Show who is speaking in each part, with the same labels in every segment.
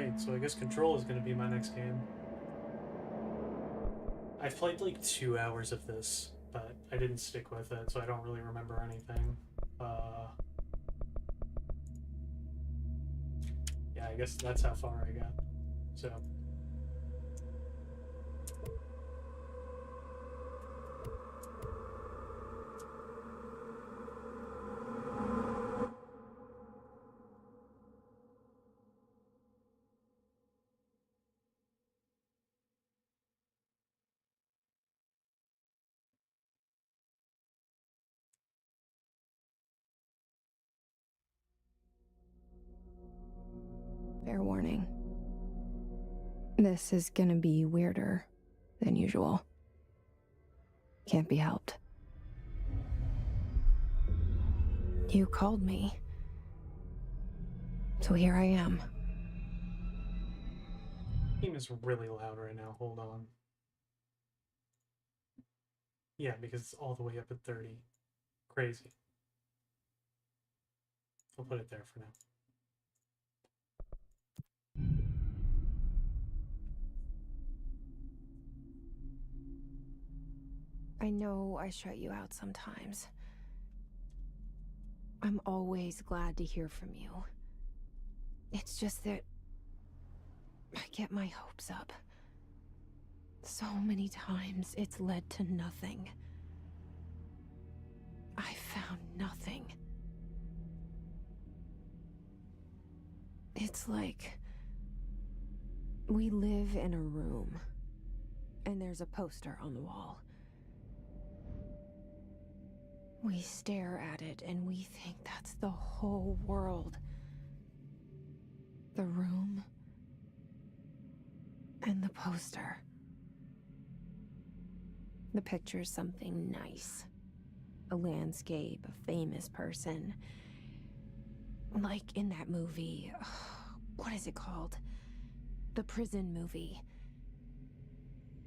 Speaker 1: Alright, so I guess Control is going to be my next game. I played like 2 hours of this, but I didn't stick with it, so I don't really remember anything. Yeah, I guess that's how far I got. So.
Speaker 2: Fair warning. This is gonna be weirder than usual. Can't be helped. You called me. So here I am.
Speaker 1: Game is really loud right now. Hold on. Yeah, because it's all the way up at 30. Crazy. I'll put it there for now.
Speaker 2: I know I shut you out sometimes. I'm always glad to hear from you. It's just that I get my hopes up. So many times it's led to nothing. I found nothing. It's like we live in a room, and there's a poster on the wall. We stare at it and we think that's the whole world. The room and the poster. The picture's something nice. A landscape, a famous person. Like in that movie, what is it called? The prison movie.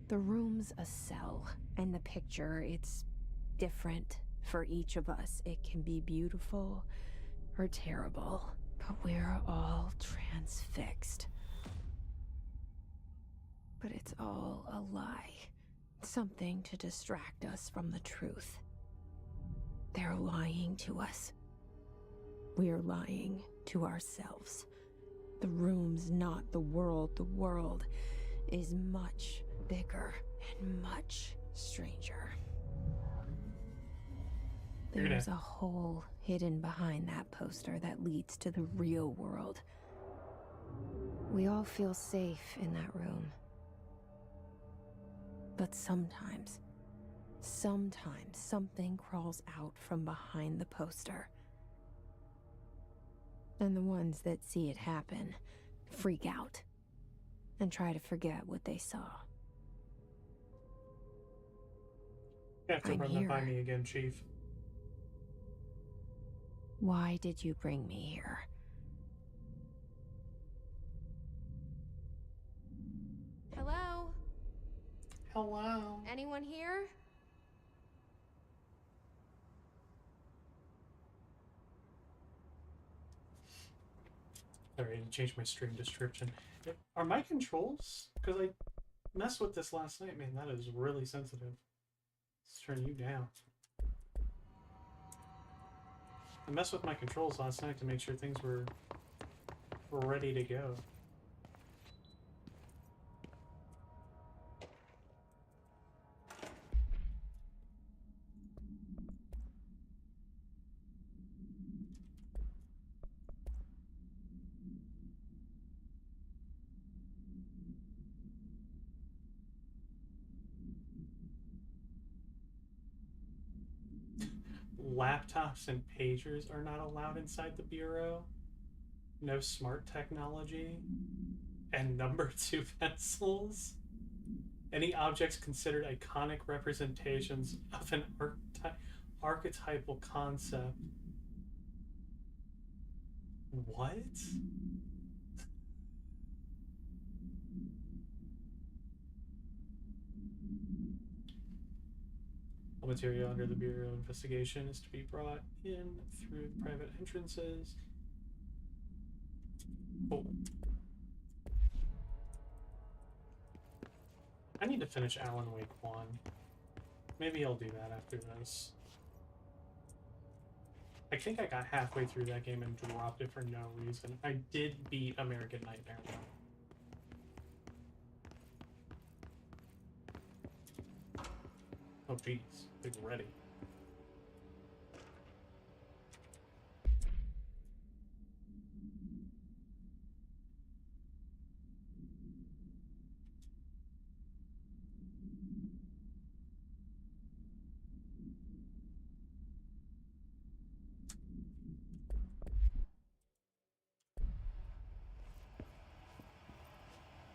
Speaker 2: The room's a cell, and the picture, it's different for each of us. It can be beautiful or terrible, but we're all transfixed. But it's all a lie. Something to distract us from the truth. They're lying to us. We're lying to ourselves. The room's not the world. The world is much bigger and much stranger. There's a hole hidden behind that poster that leads to the real world. We all feel safe in that room. But sometimes something crawls out from behind the poster. And the ones that see it happen freak out and try to forget what they saw.
Speaker 1: You have to run that by me again, Chief.
Speaker 2: Why did you bring me here? Hello?
Speaker 1: Hello?
Speaker 2: Anyone here?
Speaker 1: Alright, change my stream description. Are my controls? Because I messed with this last night, man. That is really sensitive. Let's turn you down. I messed with my controls last night to make sure things were ready to go. Laptops and pagers are not allowed inside the Bureau. No smart technology. And number 2 pencils. Any objects considered iconic representations of an archetypal concept. What? All material under the Bureau investigation is to be brought in through private entrances. Oh. I need to finish Alan Wake 1. Maybe I'll do that after this. I think I got halfway through that game and dropped it for no reason. I did beat American Nightmare, though. Oh, jeez. Big ready.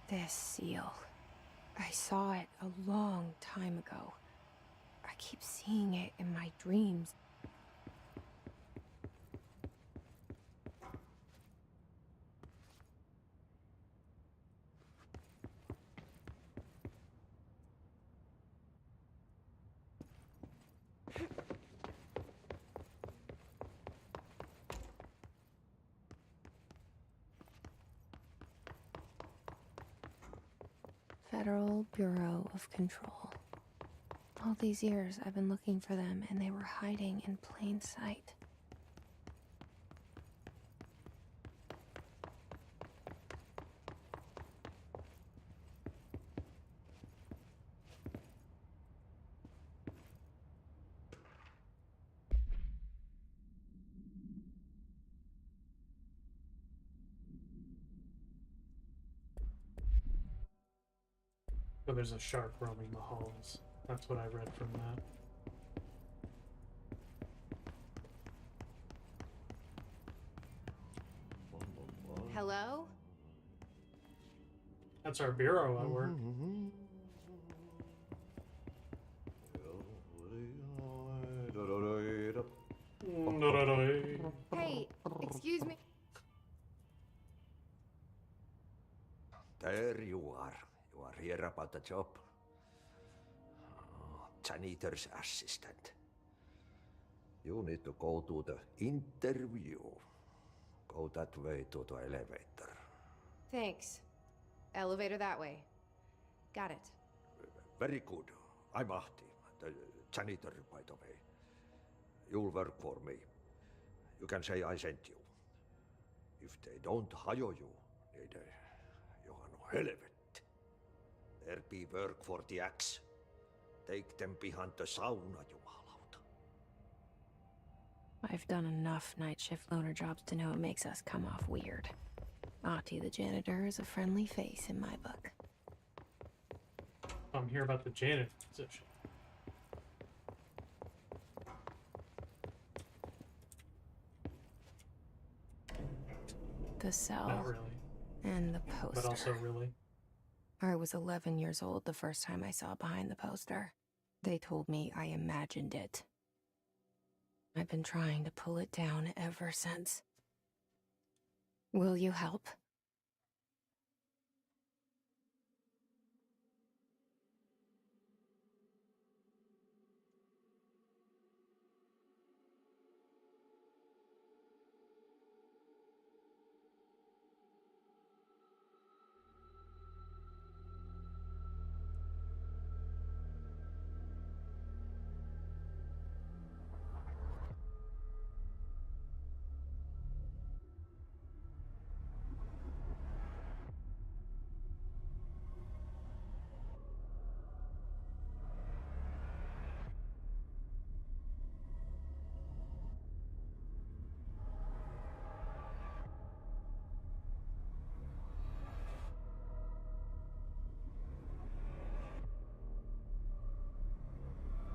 Speaker 2: This seal. I saw it a long time ago. I keep seeing it in my dreams. Federal Bureau of Control. All these years I've been looking for them, and they were hiding in plain sight.
Speaker 1: Oh, there's a shark roaming the halls. That's what I read from that.
Speaker 2: Hello?
Speaker 1: That's our bureau at work.
Speaker 2: Hey, excuse me.
Speaker 3: There you are. You are here about the job. Janitor's assistant. You need to go to the interview. Go that way to the elevator.
Speaker 2: Thanks. Elevator that way. Got it.
Speaker 3: Very good. I'm Ahti, the janitor, by the way. You'll work for me. You can say I sent you. If they don't hire you, niin johan on helvet. There be work for the axe. Take them behind the sauna, jumalauta.
Speaker 2: I've done enough night shift loner jobs to know it makes us come off weird. Ahti the janitor is a friendly face in my book.
Speaker 1: I'm here about the janitor position.
Speaker 2: The cell.
Speaker 1: Not really.
Speaker 2: And the poster.
Speaker 1: But also really.
Speaker 2: I was 11 years old the first time I saw behind the poster. They told me I imagined it. I've been trying to pull it down ever since. Will you help?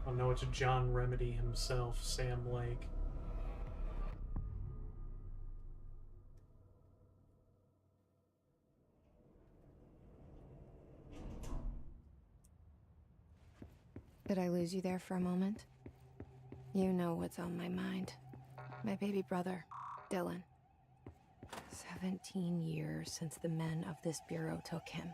Speaker 1: Oh no, it's John Remedy himself, Sam Lake.
Speaker 2: Did I lose you there for a moment? You know what's on my mind. My baby brother, Dylan. 17 years since the men of this bureau took him.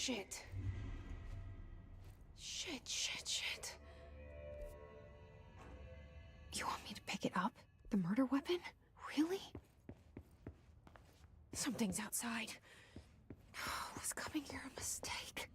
Speaker 2: shit. Shit. You want me to pick it up? The murder weapon? Really? Something's outside. Was coming here a mistake?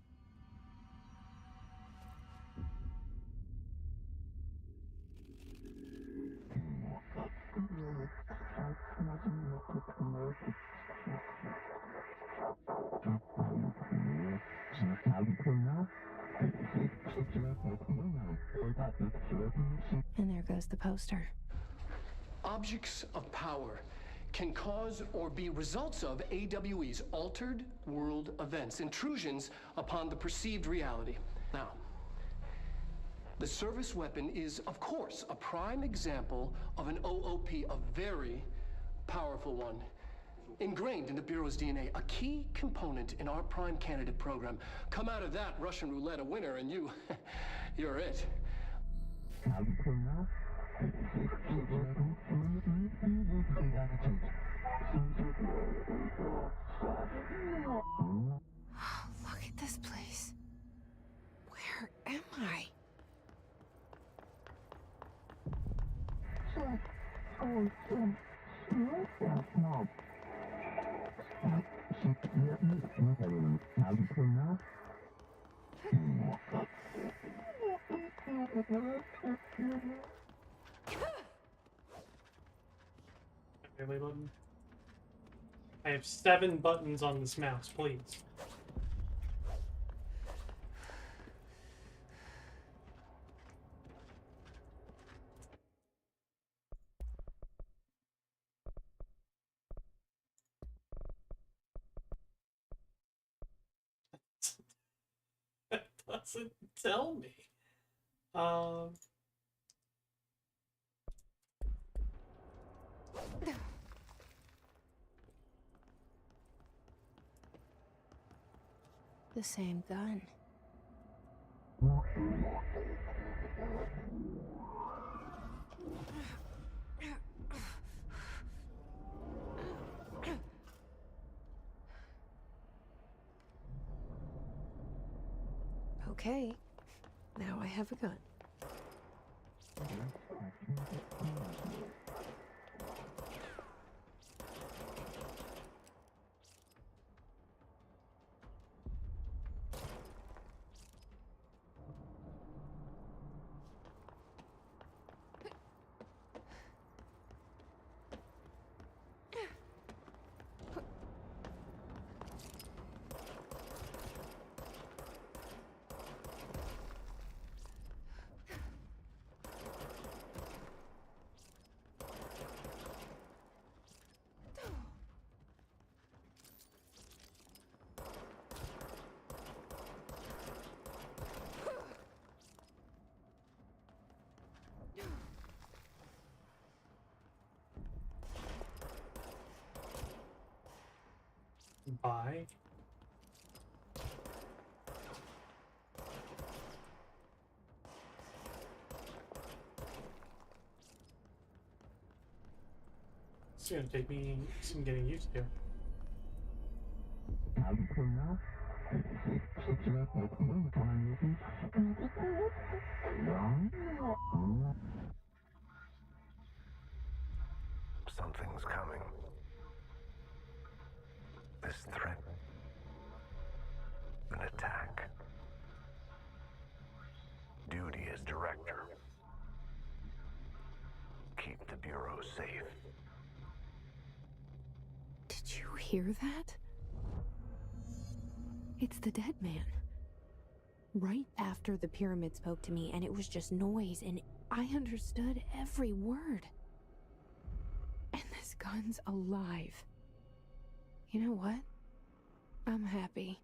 Speaker 2: And there goes the poster.
Speaker 4: Objects of power can cause or be results of AWE's altered world events, intrusions upon the perceived reality. Now, the service weapon is, of course, a prime example of an OOP, a very powerful one, ingrained in the Bureau's DNA, a key component in our prime candidate program. Come out of that Russian roulette a winner, and you're it.
Speaker 2: Look at this place. Where am I?
Speaker 1: Really button. I have 7 buttons on this mouse, please. That doesn't tell me.
Speaker 2: The same gun. Okay, now I have a gun.
Speaker 1: Bye. It's gonna take me some getting used to.
Speaker 5: Something's coming. This threat. An attack. Duty as director. Keep the Bureau safe.
Speaker 2: Did you hear that? It's the dead man. Right after the pyramid spoke to me, and it was just noise, and I understood every word. And this gun's alive. You know what? I'm happy.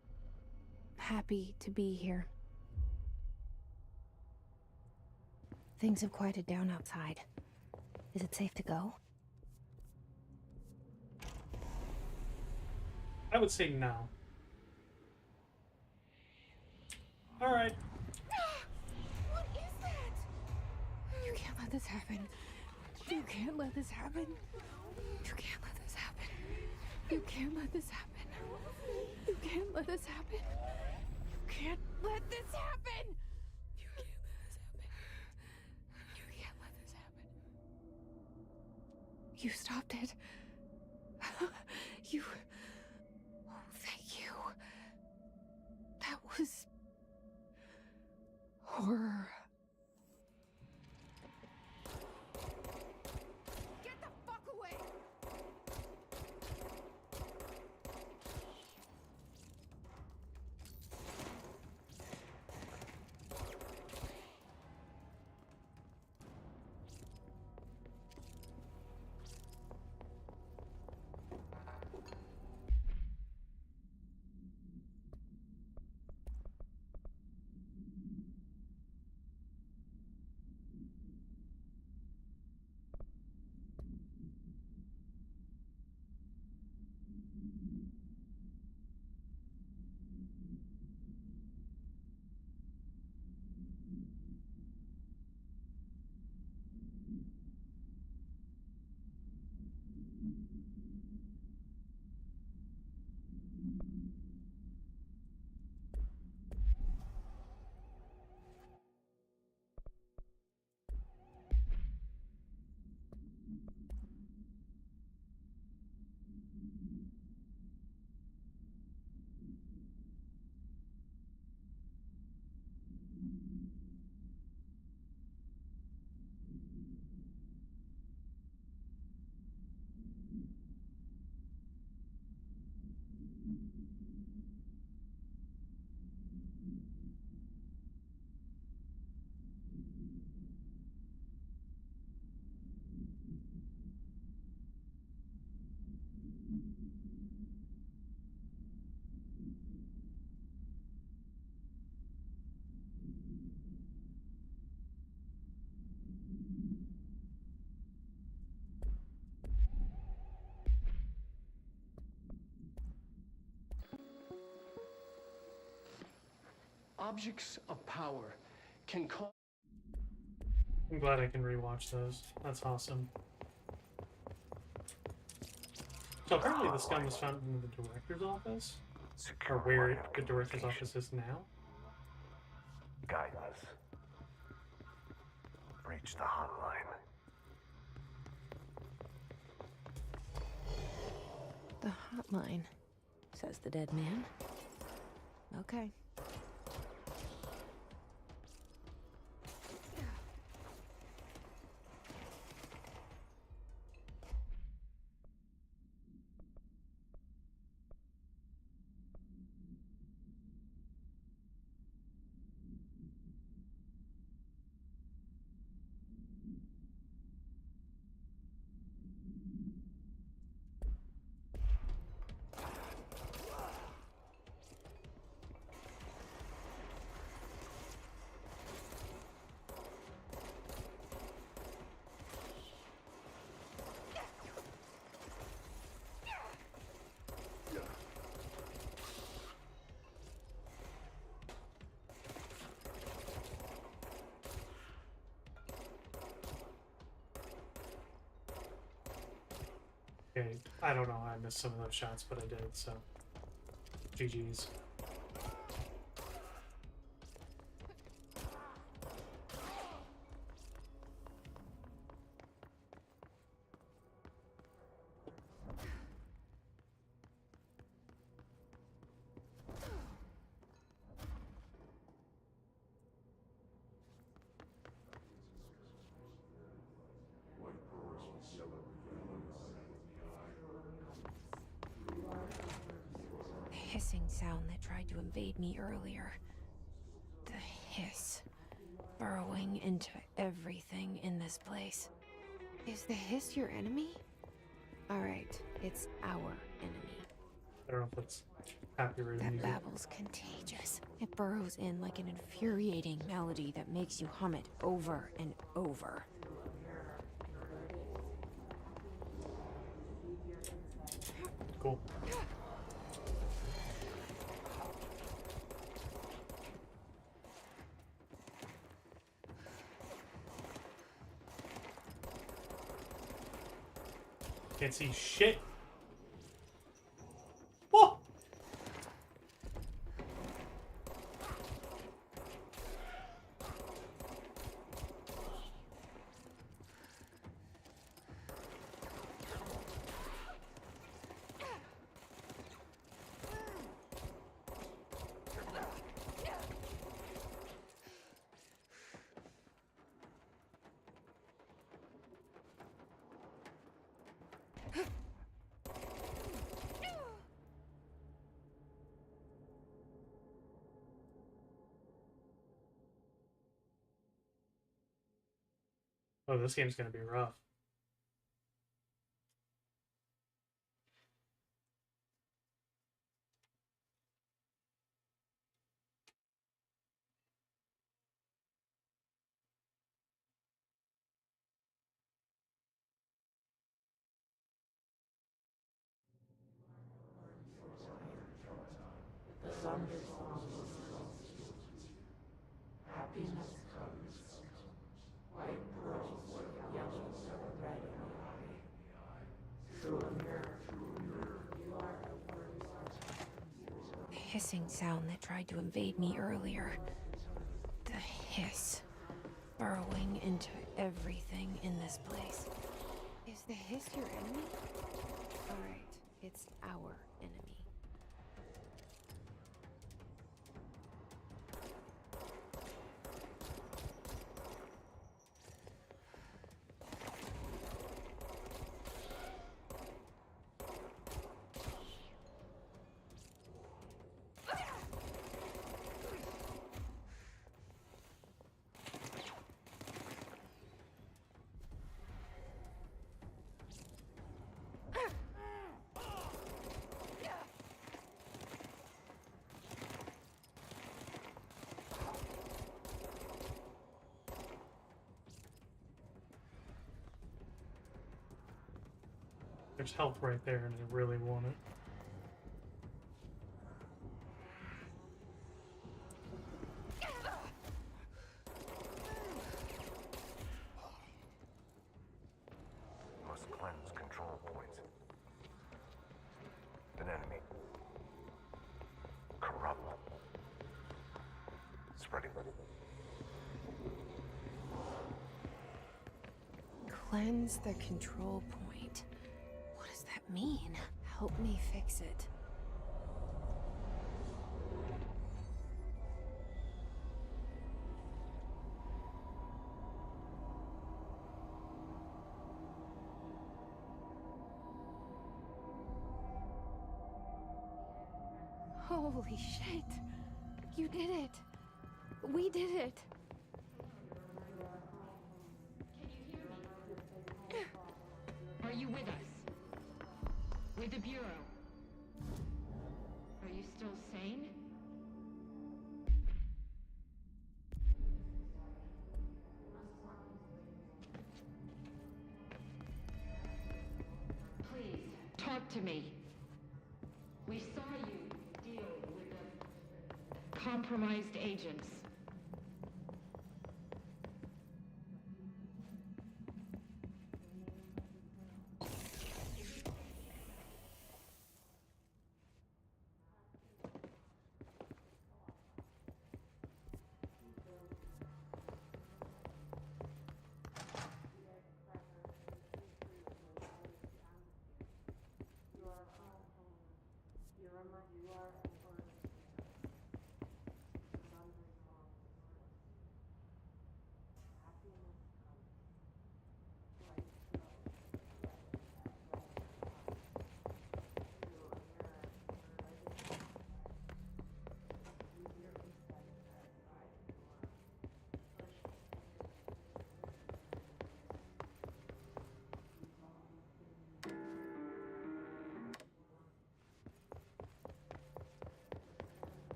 Speaker 2: Happy to be here. Things have quieted down outside. Is it safe to go?
Speaker 1: I would say no. Alright.
Speaker 2: What is that? You can't let this happen. You can't let this happen. You can't let this happen. You can't let this happen. You can't let this happen. You can't let this happen. You can't let this happen. You can't let this happen. You stopped it. You... Oh, thank you. That was... horror. Get the fuck away!
Speaker 4: Objects of power can cause...
Speaker 1: I'm glad I can rewatch those. That's awesome. So apparently this gun was found in the director's office? Or where the director's office is now?
Speaker 5: Guidance. Reach the hotline.
Speaker 2: The hotline, says the dead man. Okay.
Speaker 1: Okay, I don't know how I missed some of those shots, but I did, so GG's.
Speaker 2: The hissing sound that tried to invade me earlier. The hiss. Burrowing into everything in this place. Is the hiss your enemy? Alright, it's our enemy.
Speaker 1: I don't know if it's happy or
Speaker 2: That
Speaker 1: music.
Speaker 2: babble's contagious. It burrows in like an infuriating melody that makes you hum it over and over.
Speaker 1: Cool. Can't see shit. Oh! Oh, this game's gonna be rough.
Speaker 2: The hissing sound that tried to invade me earlier. The hiss. Burrowing into everything in this place. Is the hiss your enemy? Alright, it's our enemy. There's health right there, and I really want it.
Speaker 5: Must cleanse control points. An enemy. Corrupt. Spreading.
Speaker 2: Cleanse the control point. What does that mean? Help me fix it. Holy shit! You did it! We did it!
Speaker 6: Are you with us? With the Bureau? Are you still sane? Please, talk to me. We saw you deal with the compromised agents.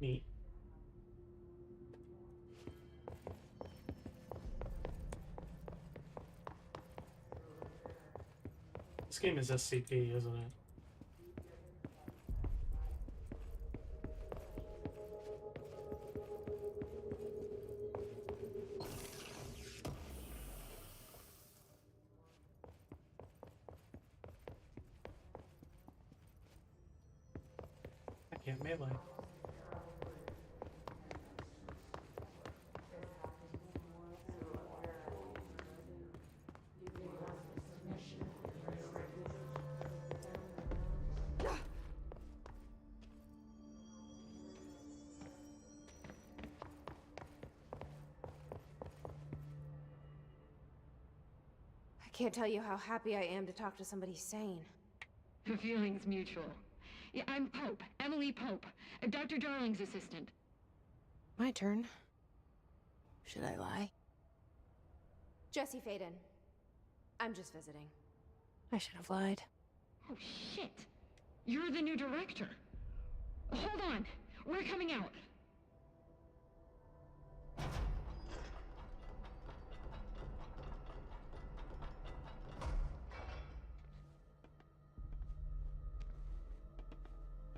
Speaker 1: Neat. This game is SCP, isn't it? can't melee.
Speaker 2: I can't tell you how happy I am to talk to somebody sane.
Speaker 6: The feeling's mutual. Yeah, I'm Pope, Emily Pope, Dr. Darling's assistant.
Speaker 2: My turn. Should I lie? Jesse Faden. I'm just visiting. I should have lied.
Speaker 6: Oh, shit. You're the new director. Hold on. We're coming out.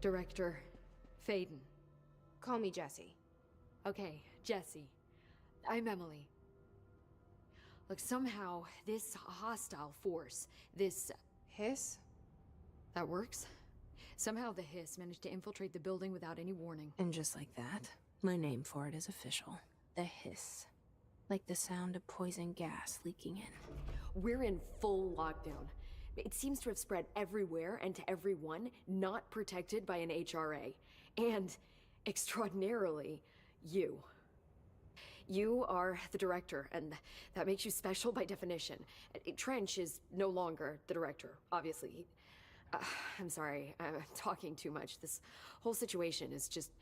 Speaker 7: Director Faden.
Speaker 2: Call me Jesse.
Speaker 7: Okay, Jesse. I'm Emily. Look, somehow this hostile force, this...
Speaker 2: Hiss?
Speaker 7: that works? Somehow the Hiss managed to infiltrate the building without any warning.
Speaker 2: And just like that, my name for it is official. The Hiss. Like the sound of poison gas leaking in.
Speaker 7: We're in full lockdown. It seems to have spread everywhere and to everyone not protected by an HRA. And, extraordinarily, you. You are the director, and that makes you special by definition. Trench is no longer the director, obviously. I'm sorry, I'm talking too much. This whole situation is just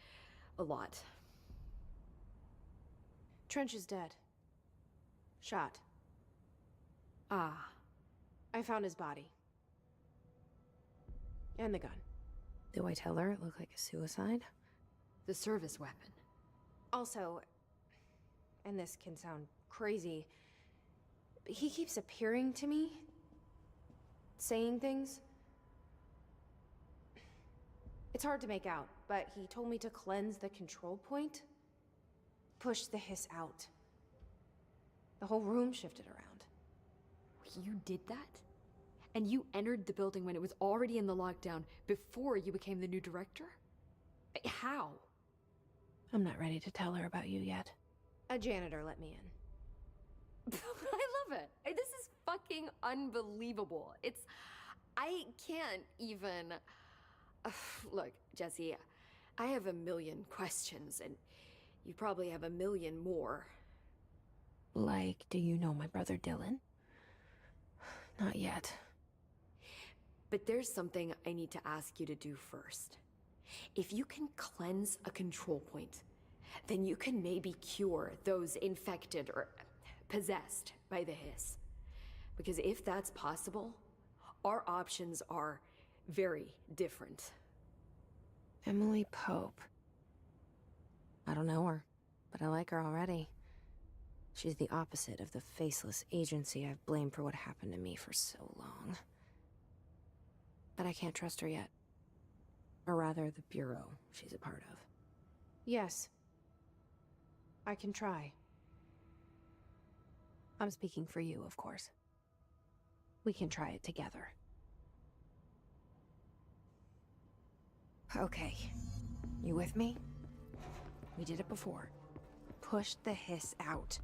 Speaker 7: a lot.
Speaker 2: Trench is dead. Shot.
Speaker 7: Ah.
Speaker 2: I found his body. And the gun. Do I tell her it looked like a suicide?
Speaker 7: The service weapon.
Speaker 2: Also, and this can sound crazy, but he keeps appearing to me, saying things. It's hard to make out, but he told me to cleanse the control point, push the Hiss out. The whole room shifted around.
Speaker 7: You did that? And you entered the building when it was already in the lockdown before you became the new director? How?
Speaker 2: I'm not ready to tell her about you yet. A janitor let me in.
Speaker 7: I love it. This is fucking unbelievable. I can't even... Look, Jesse, I have a million questions, and you probably have a million more.
Speaker 2: Like, do you know my brother Dylan? Not yet.
Speaker 7: But there's something I need to ask you to do first. If you can cleanse a control point, then you can maybe cure those infected or possessed by the Hiss. Because if that's possible, our options are very different.
Speaker 2: Emily Pope. I don't know her, but I like her already. She's the opposite of the faceless agency I've blamed for what happened to me for so long. But I can't trust her yet. Or rather, the Bureau she's a part of. Yes. I can try. I'm speaking for you, of course. We can try it together. Okay. You with me? We did it before. Push the Hiss out.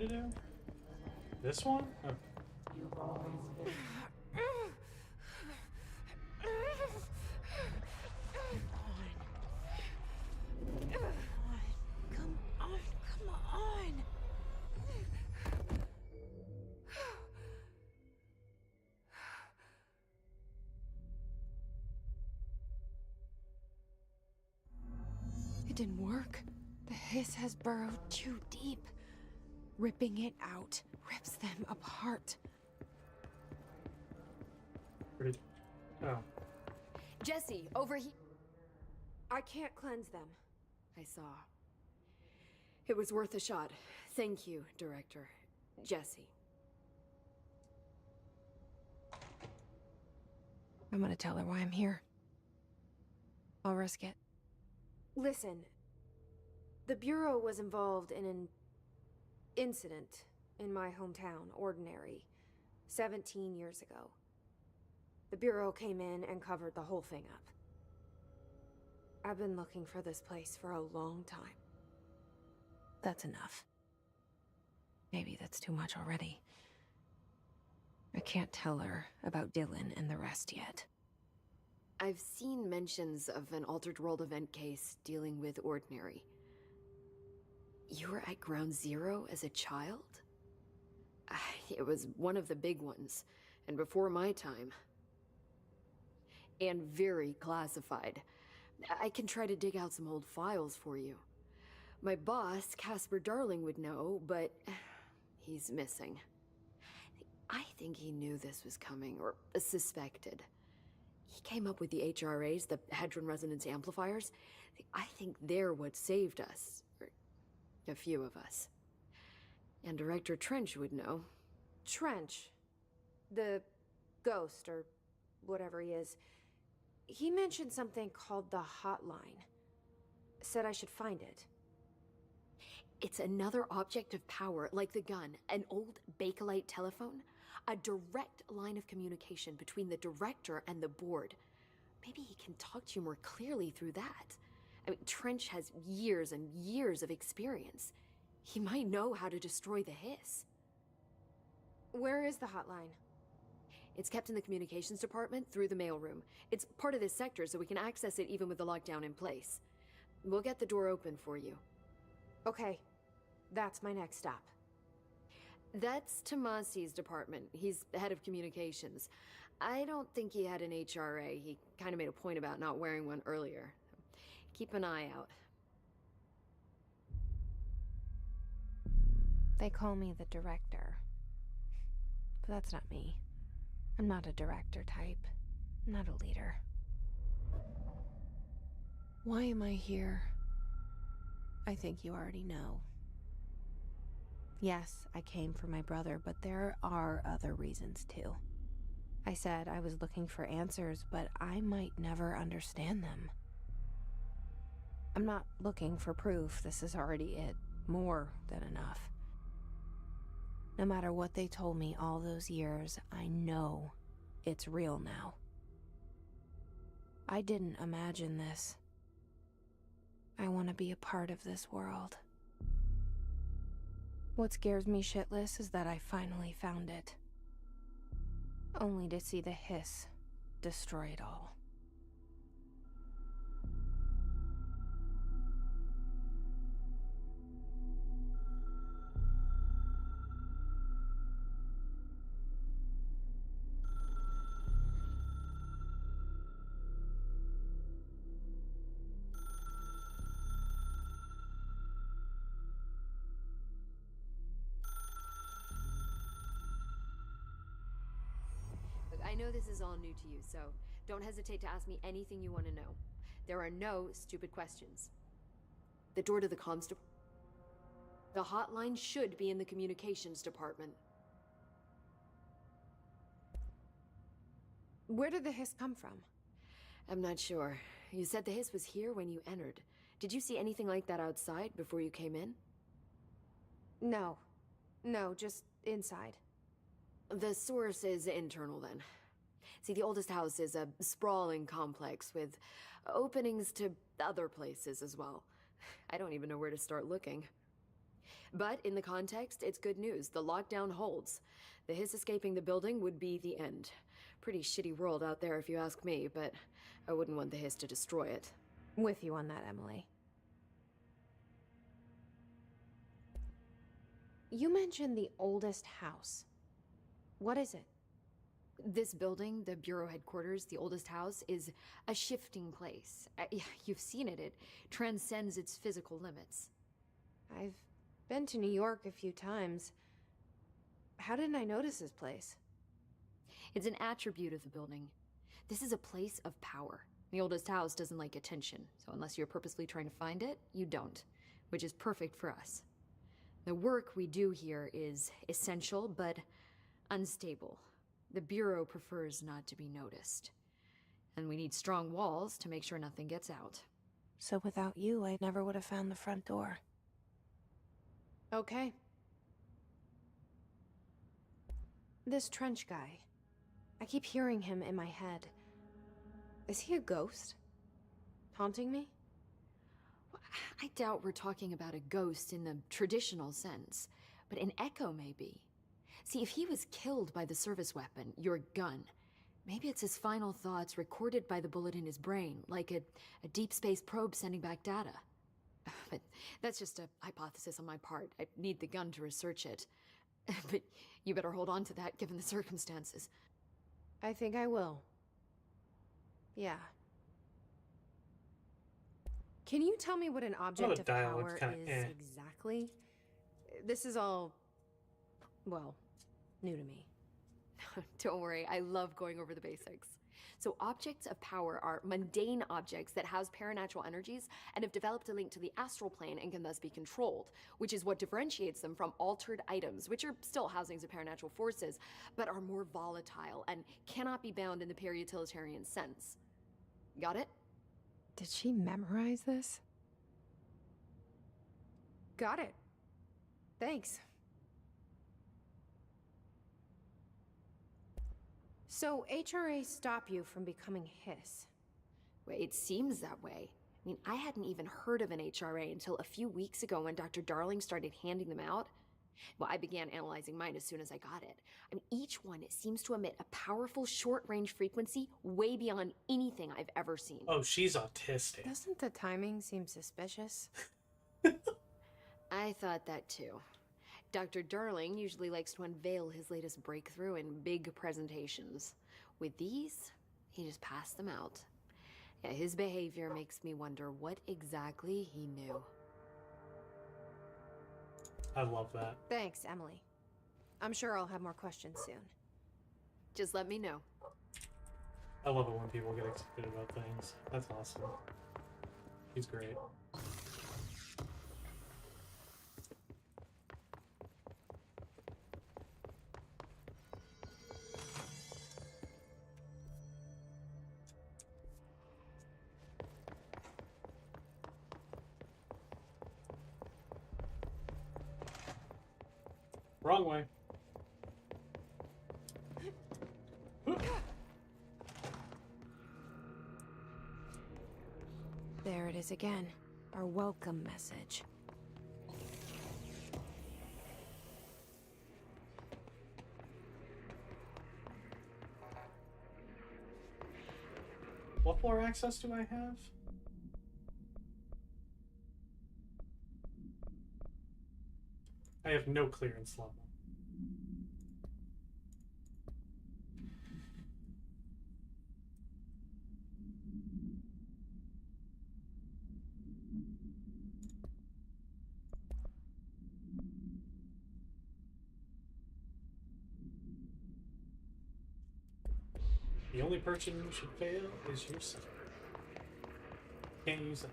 Speaker 1: To do? This one? Oh.
Speaker 2: Come on. It didn't work. The Hiss has burrowed too deep. Ripping it out rips them apart.
Speaker 1: Oh.
Speaker 7: Jesse, over here.
Speaker 2: I can't cleanse them.
Speaker 7: I saw. It was worth a shot. Thank you, Director. Jesse.
Speaker 2: I'm gonna tell her why I'm here. I'll risk it. Listen, the Bureau was involved in an incident in my hometown, Ordinary, 17 years ago. The Bureau came in and covered the whole thing up. I've been looking for this place for a long time. That's enough. Maybe that's too much already. I can't tell her about Dylan and the rest yet.
Speaker 7: I've seen mentions of an Altered World event case dealing with Ordinary. You were at Ground Zero as a child? It was one of the big ones, and before my time. And very classified. I can try to dig out some old files for you. My boss, Casper Darling, would know, but he's missing. I think he knew this was coming, or suspected. He came up with the HRAs, the Hadron Resonance Amplifiers. I think they're what saved us. Or a few of us. And Director Trench would know.
Speaker 2: Trench. The ghost, or whatever he is. He mentioned something called the Hotline. Said I should find it.
Speaker 7: It's another object of power, like the gun, an old Bakelite telephone. A direct line of communication between the director and the board. Maybe he can talk to you more clearly through that. I mean, Trench has years and years of experience. He might know how to destroy the Hiss.
Speaker 2: Where is the hotline?
Speaker 7: It's kept in the communications department through the mailroom. It's part of this sector, so we can access it even with the lockdown in place. We'll get the door open for you.
Speaker 2: Okay, that's my next stop.
Speaker 7: That's Tomasi's department. He's head of communications. I don't think he had an HRA. He kind of made a point about not wearing one earlier. Keep an eye out.
Speaker 2: They call me the director. But that's not me. I'm not a director type. I'm not a leader. Why am I here? I think you already know. Yes, I came for my brother, but there are other reasons too. I said I was looking for answers, but I might never understand them. I'm not looking for proof. This is already it. More than enough. No matter what they told me all those years, I know it's real now. I didn't imagine this. I want to be a part of this world. What scares me shitless is that I finally found it. Only to see the Hiss destroy it all.
Speaker 7: I know this is all new to you, so don't hesitate to ask me anything you want to know. There are no stupid questions. The door to the comms the hotline should be in the communications department.
Speaker 2: Where did the Hiss come from?
Speaker 7: I'm not sure. You said the Hiss was here when you entered. Did you see anything like that outside before you came in?
Speaker 2: No. No, just inside.
Speaker 7: The source is internal, then. See, the oldest house is a sprawling complex with openings to other places as well. I don't even know where to start looking. But in the context, it's good news. The lockdown holds. The Hiss escaping the building would be the end. Pretty shitty world out there if you ask me, but I wouldn't want the Hiss to destroy it.
Speaker 2: With you on that, Emily. You mentioned the oldest house. What is it?
Speaker 7: This building, the Bureau headquarters, the oldest house, is a shifting place. You've seen it. It transcends its physical limits.
Speaker 2: I've been to New York a few times. How didn't I notice this place?
Speaker 7: It's an attribute of the building. This is a place of power. The oldest house doesn't like attention, so unless you're purposely trying to find it, you don't, which is perfect for us. The work we do here is essential, but unstable. The Bureau prefers not to be noticed. And we need strong walls to make sure nothing gets out.
Speaker 2: So without you, I never would have found the front door. Okay. This Trench guy. I keep hearing him in my head. Is he a ghost? Haunting me?
Speaker 7: I doubt we're talking about a ghost in the traditional sense, but an echo maybe. See, if he was killed by the service weapon, your gun, maybe it's his final thoughts recorded by the bullet in his brain, like a deep space probe sending back data. But that's just a hypothesis on my part. I need the gun to research it. But you better hold on to that given the circumstances.
Speaker 2: I think I will. Yeah. Can you tell me what an object of power is exactly? This is all, well, new to me.
Speaker 7: Don't worry, I love going over the basics. So objects of power are mundane objects that house paranatural energies and have developed a link to the astral plane and can thus be controlled, which is what differentiates them from altered items, which are still housings of paranatural forces, but are more volatile and cannot be bound in the peri-utilitarian sense. Got it?
Speaker 2: Did she memorize this? Got it. Thanks. So HRA stop you from becoming Hiss?
Speaker 7: Well, it seems that way. I mean, I hadn't even heard of an HRA until a few weeks ago when Dr. Darling started handing them out. Well, I began analyzing mine as soon as I got it. I mean, each one seems to emit a powerful short-range frequency way beyond anything I've ever seen.
Speaker 1: Oh, she's autistic.
Speaker 2: Doesn't the timing seem suspicious?
Speaker 7: I thought that too. Dr. Darling usually likes to unveil his latest breakthrough in big presentations. With these, he just passed them out. Yeah, his behavior makes me wonder what exactly he knew.
Speaker 1: I love that.
Speaker 2: Thanks, Emily. I'm sure I'll have more questions soon.
Speaker 7: Just let me know.
Speaker 1: I love it when people get excited about things. That's awesome. He's great. Wrong way.
Speaker 2: There it is again. Our welcome message.
Speaker 1: What floor access do I have? I have no clearance level. The only person who should fail is yourself. Can't use it.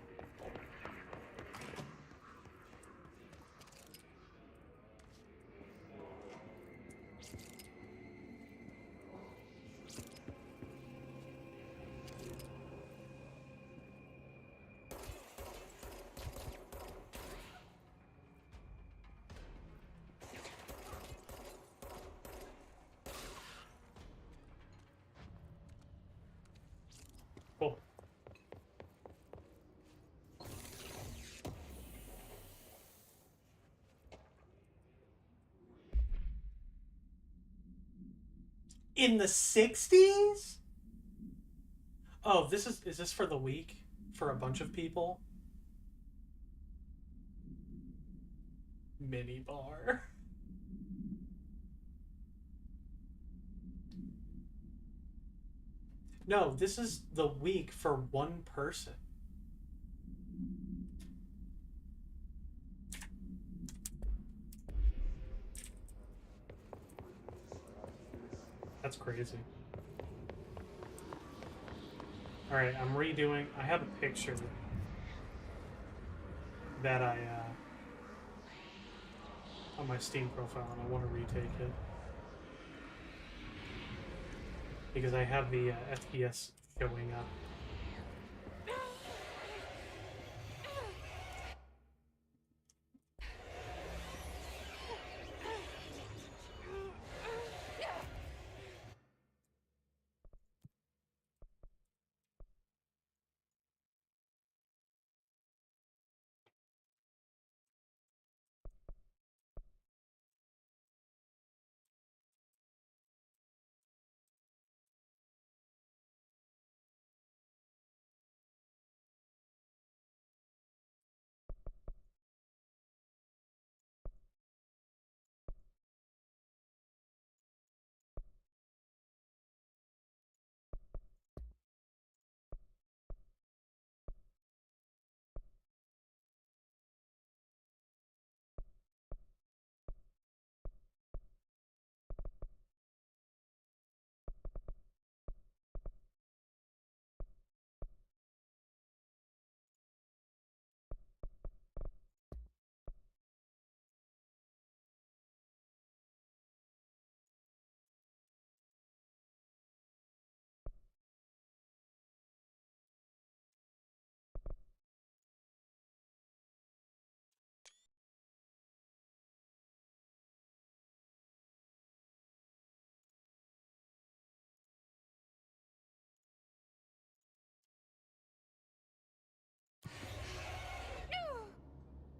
Speaker 1: Cool. In the 60s? Oh, is this for the week? For a bunch of people? Mini bar. No, this is the week for one person. That's crazy. Alright, I'm redoing. I have a picture that I, on my Steam profile, and I want to retake it. Because I have the FPS going up.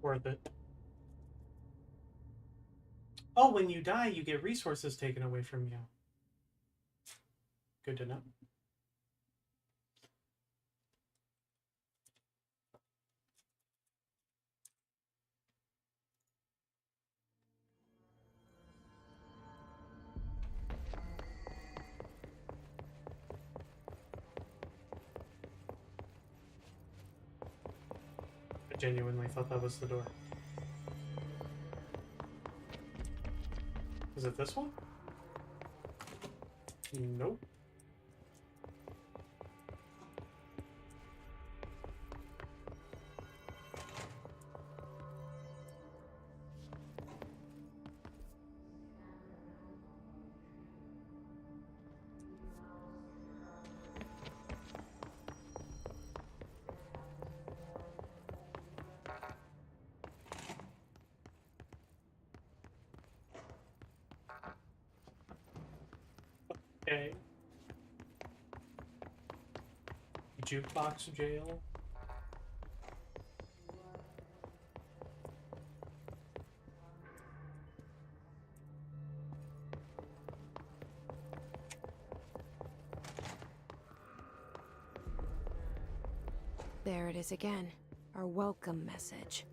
Speaker 1: Worth it. Oh, when you die, you get resources taken away from you. Good to know. I genuinely thought that was the door. Is it this one? Nope. Okay. Jukebox jail.
Speaker 2: There it is again. Our welcome message.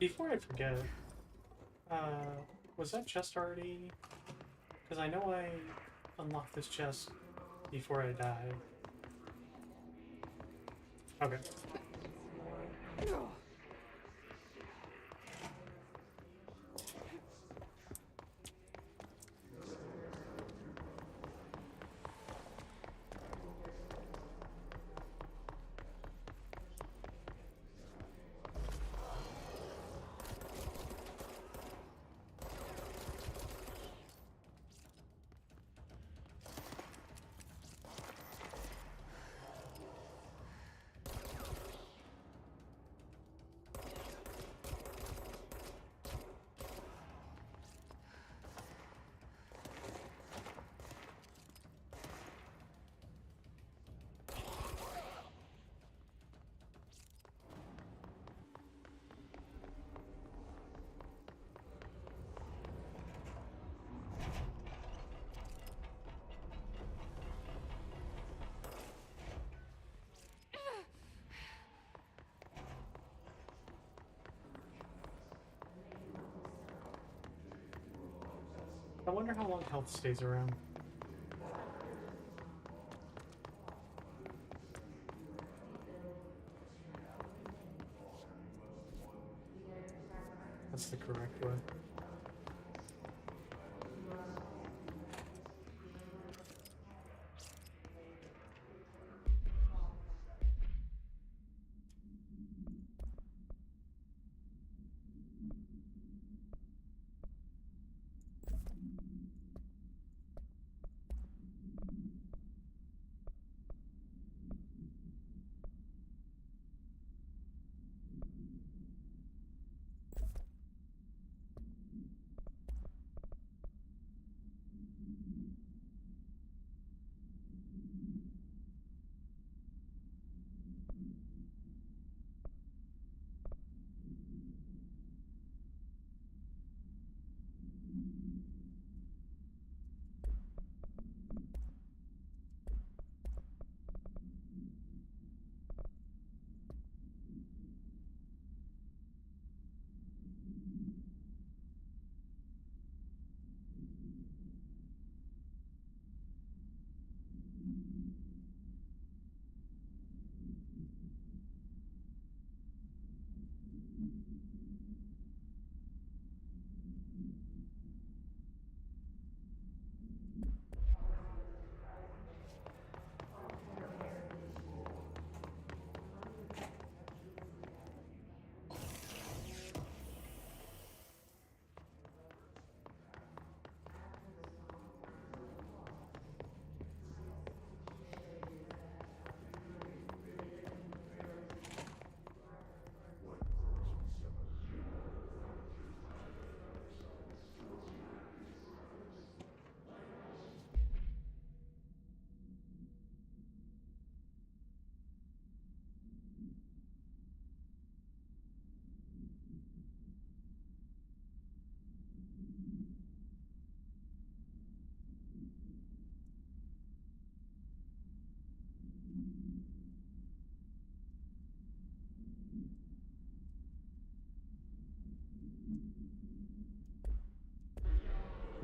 Speaker 1: Before I forget, was that chest already? Because I know I unlocked this chest before I died. Okay. I wonder how long health stays around. That's the correct way.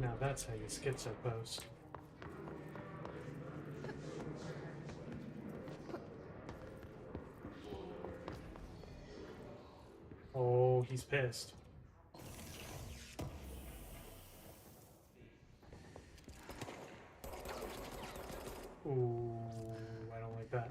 Speaker 1: Now that's how you schizo post. Oh, he's pissed. Ooh, I don't like that.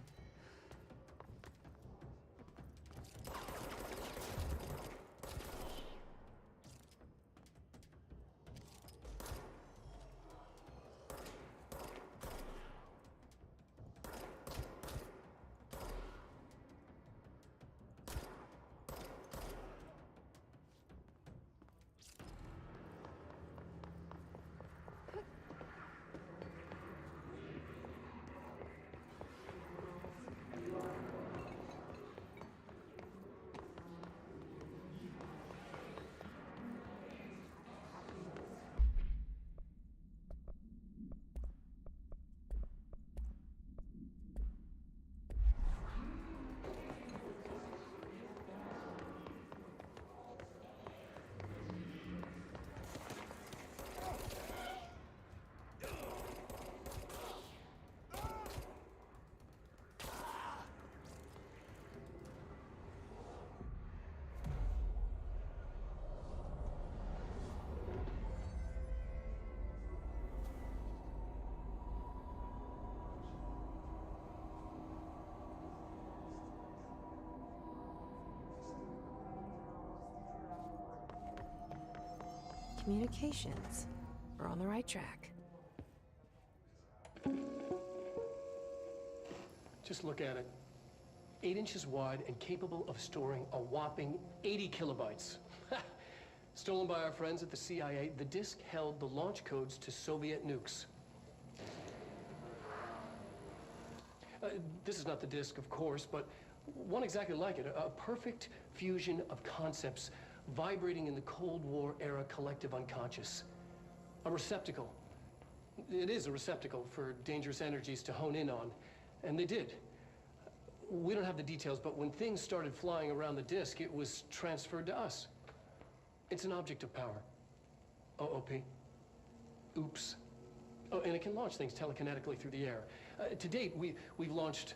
Speaker 2: Communications. We're on the right track.
Speaker 4: Just look at it. 8 inches wide and capable of storing a whopping 80 kilobytes. Stolen by our friends at the CIA, the disk held the launch codes to Soviet nukes. This is not the disk, of course, but one exactly like it. A perfect fusion of concepts vibrating in the Cold War era collective unconscious. A receptacle. It is a receptacle for dangerous energies to hone in on. And they did. We don't have the details, but when things started flying around the disk, it was transferred to us. It's an object of power. OOP. Oops. Oh, and it can launch things telekinetically through the air. To date, we've launched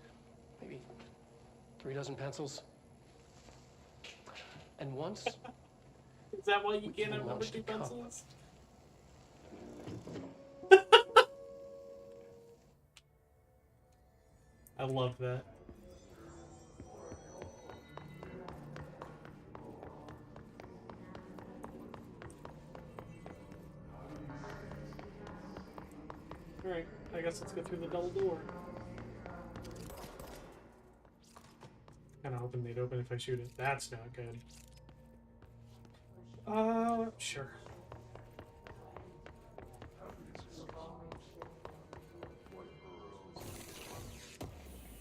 Speaker 4: maybe 3 dozen pencils. And once...
Speaker 1: Is that why you
Speaker 4: we
Speaker 1: can't
Speaker 4: even
Speaker 1: have number
Speaker 4: launched
Speaker 1: 2
Speaker 4: a cup.
Speaker 1: pencils? I love that. Alright, I guess let's go through the double door. Kinda hoping they'd open if I shoot it. That's not good. Sure.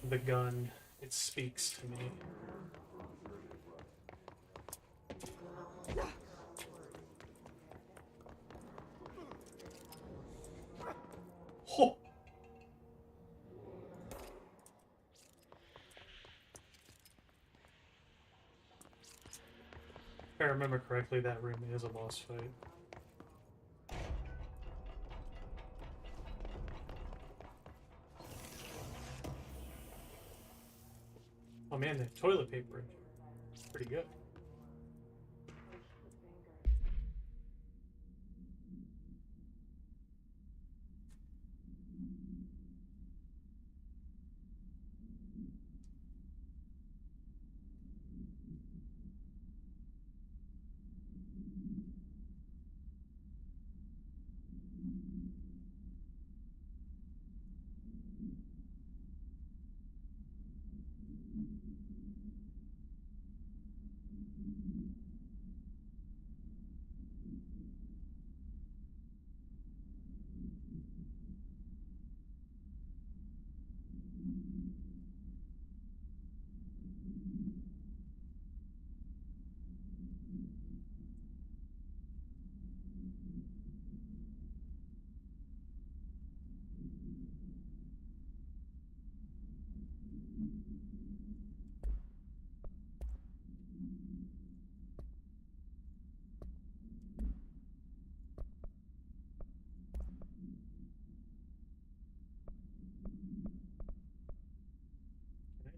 Speaker 1: The gun, it speaks to me. Ho! If I remember correctly, that room is a boss fight. Oh man, the toilet paper in here. Pretty good.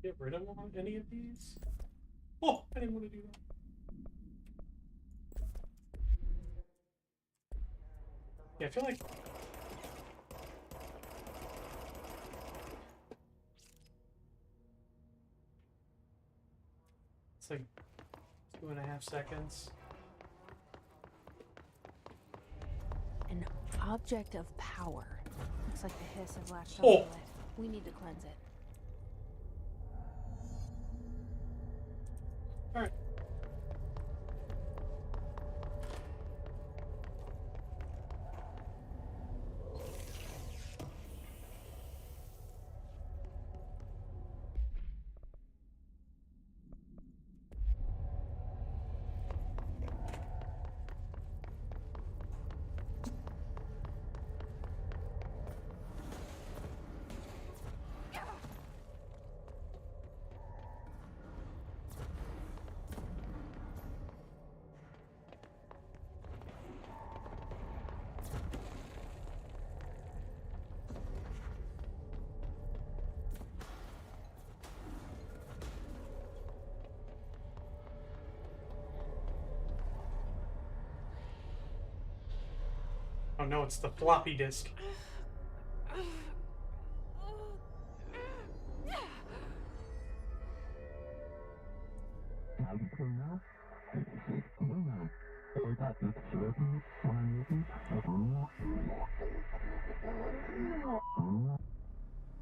Speaker 1: Get rid of any of these? Oh, I didn't want to do that. Yeah, I feel like it's like 2.5 seconds.
Speaker 2: An object of power. Looks like the hiss have latched
Speaker 1: Oh.
Speaker 2: onto it. We need to cleanse it.
Speaker 1: Alright. Oh no, it's the floppy disk.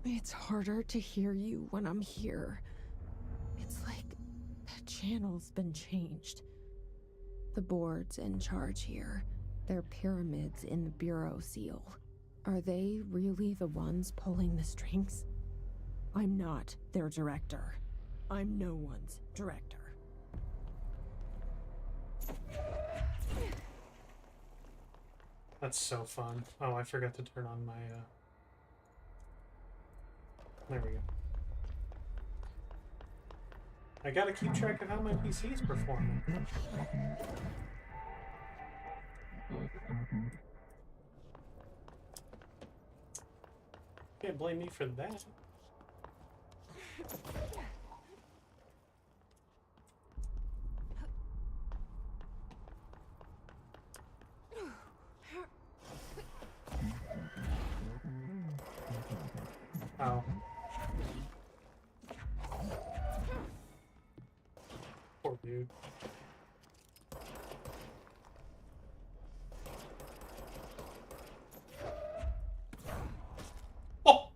Speaker 2: It's harder to hear you when I'm here. It's like the channel's been changed. The board's in charge here. They're pyramids in the Bureau seal. Are they really the ones pulling the strings? I'm not their director. I'm no one's director.
Speaker 1: That's so fun. Oh, I forgot to turn on my, There we go. I gotta keep track of how my PC is performing. Can't blame me for that. Oh. Poor dude. Oh!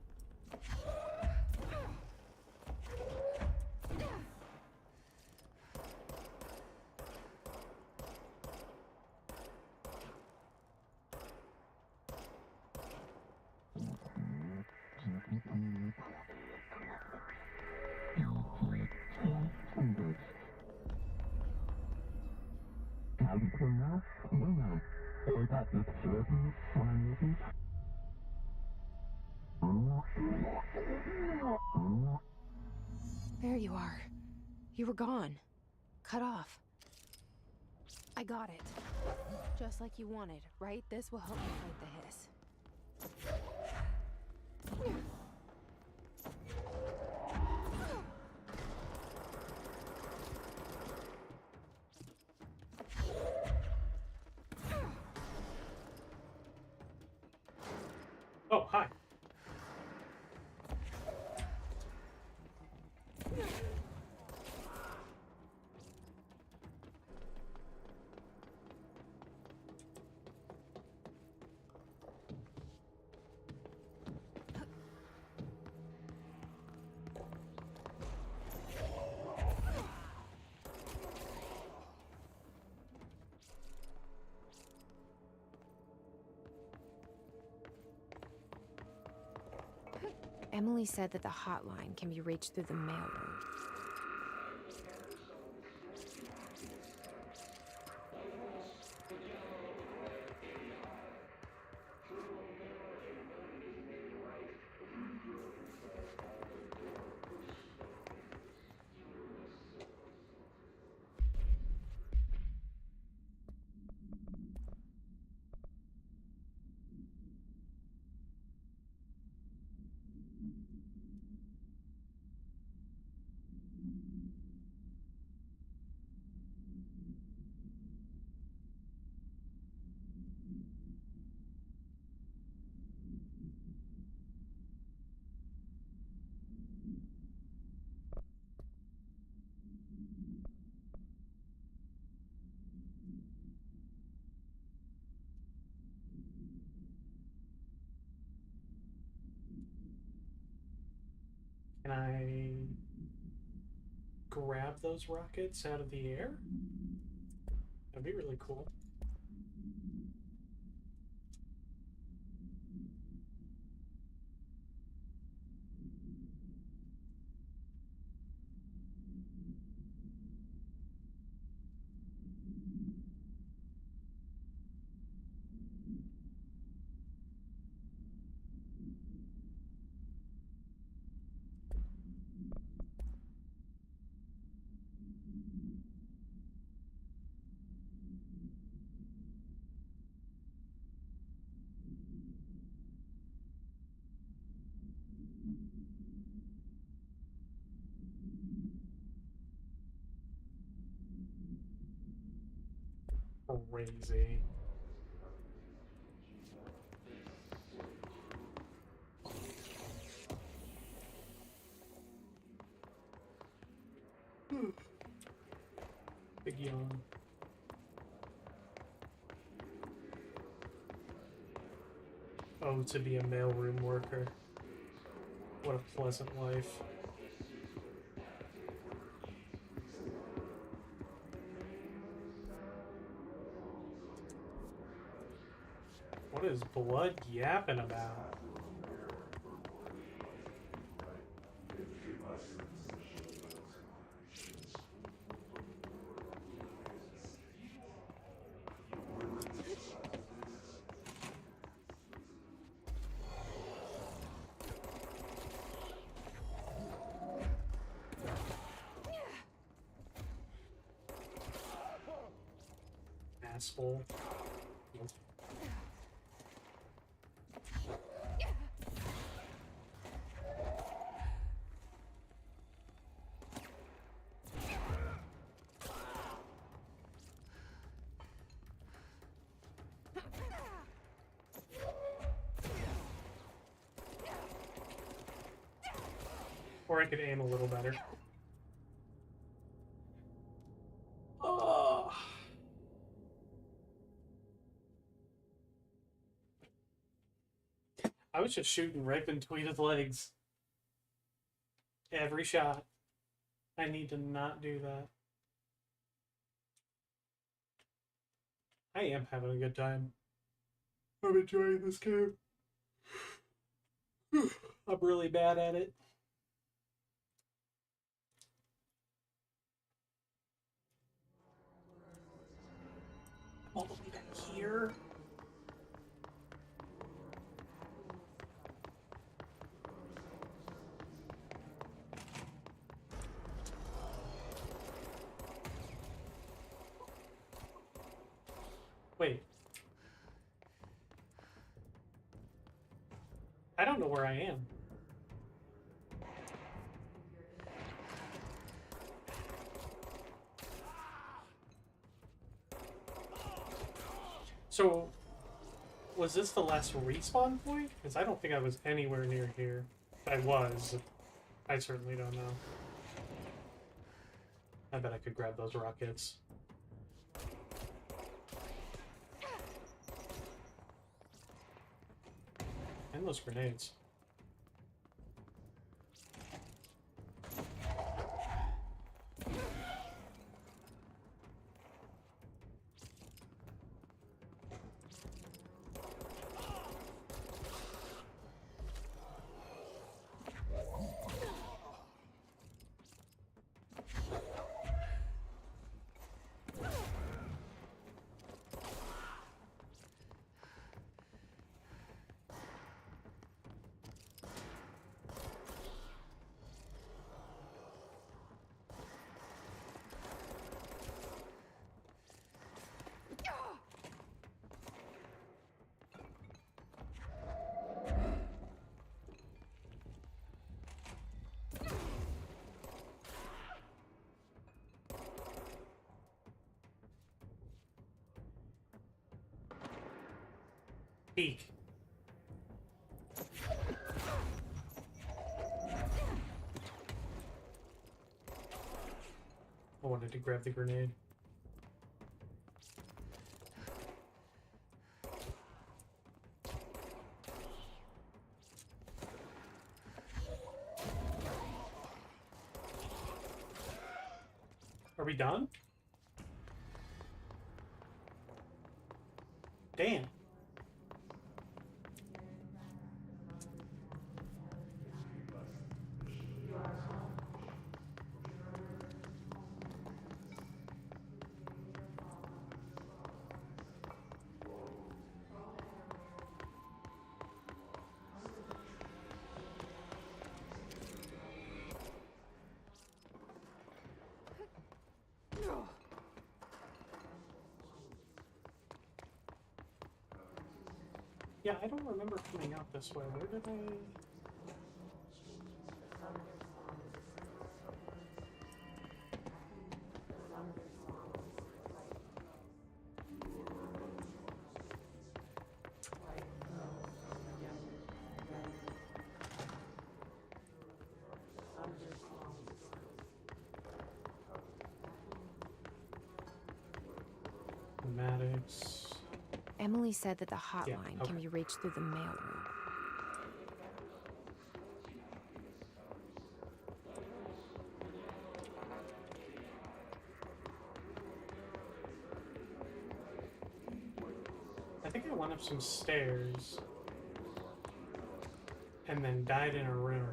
Speaker 2: There you are. You were gone. Cut off. I got it. Just like you wanted, right? This will help me fight the hiss.
Speaker 1: Oh, hi.
Speaker 2: Emily said that the hotline can be reached through the mailroom.
Speaker 1: Can I grab those rockets out of the air? That'd be really cool. Crazy. Big yawn. Oh, to be a mailroom worker. What a pleasant life. What is Blood yapping about? Asshole. Nope. Or I could aim a little better. Oh. I was just shooting right between his legs. Every shot. I need to not do that. I am having a good time. I'm enjoying this game. I'm really bad at it. I'm all the way back here. Wait. I don't know where I am. So, was this the last respawn point? Because I don't think I was anywhere near here. I was. I certainly don't know. I bet I could grab those rockets. And those grenades. Peek. I wanted to grab the grenade. we done? Damn. Yeah, I don't remember coming out this way. Where did I... Maddox.
Speaker 2: Emily said that the hotline
Speaker 1: okay.
Speaker 2: can be reached through the mailroom.
Speaker 1: I think I went up some stairs and then died in a room.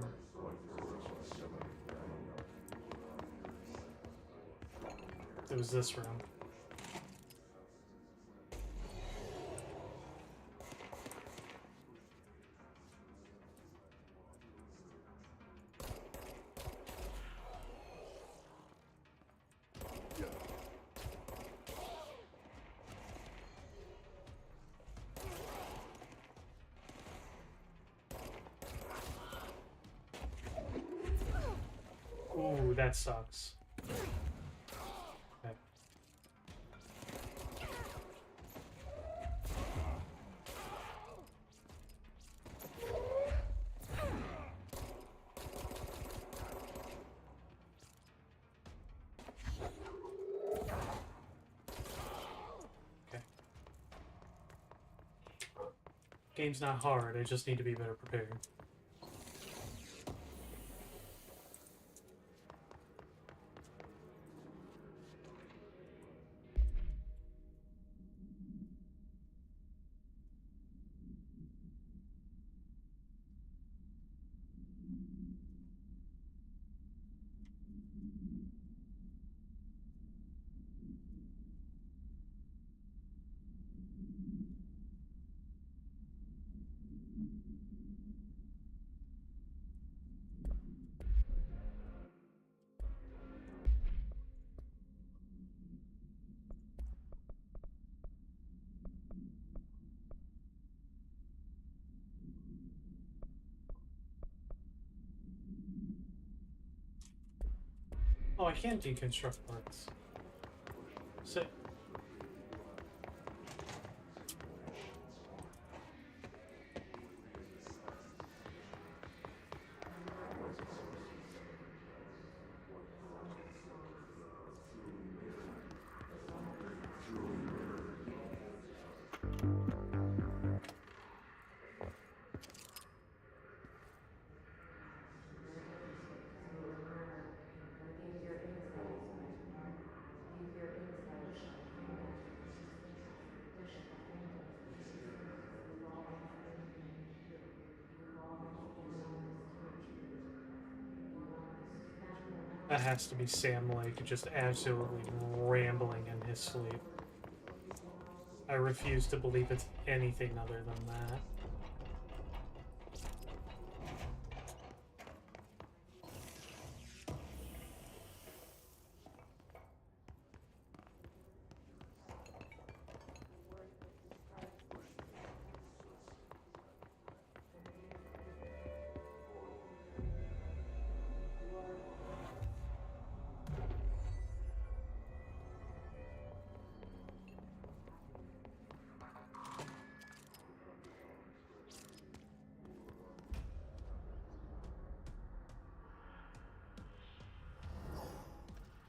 Speaker 1: It was this room. Ooh, that sucks. Okay. Okay. Game's not hard, I just need to be better prepared. Oh, I can deconstruct parts. Sick. That has to be Sam Lake just absolutely rambling in his sleep. I refuse to believe it's anything other than that.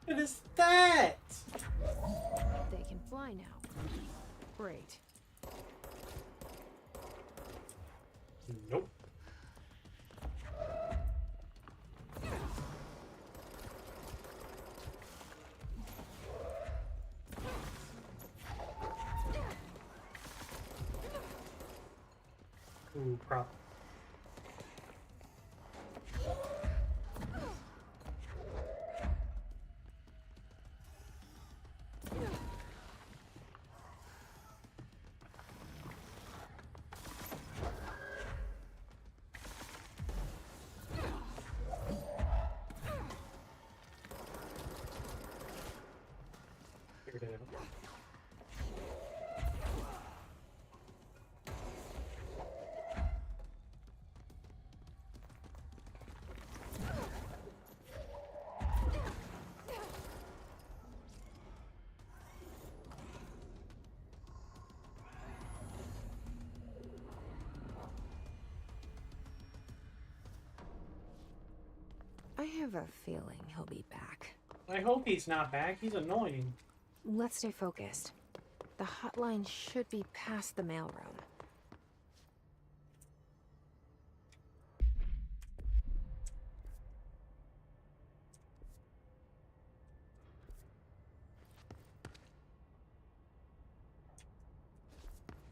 Speaker 1: What is that?
Speaker 2: They can fly now. Great.
Speaker 1: Nope. Ooh, prop. Here it is.
Speaker 2: I have a feeling he'll be back.
Speaker 1: I hope he's not back. He's annoying.
Speaker 2: Let's stay focused. The hotline should be past the mailroom.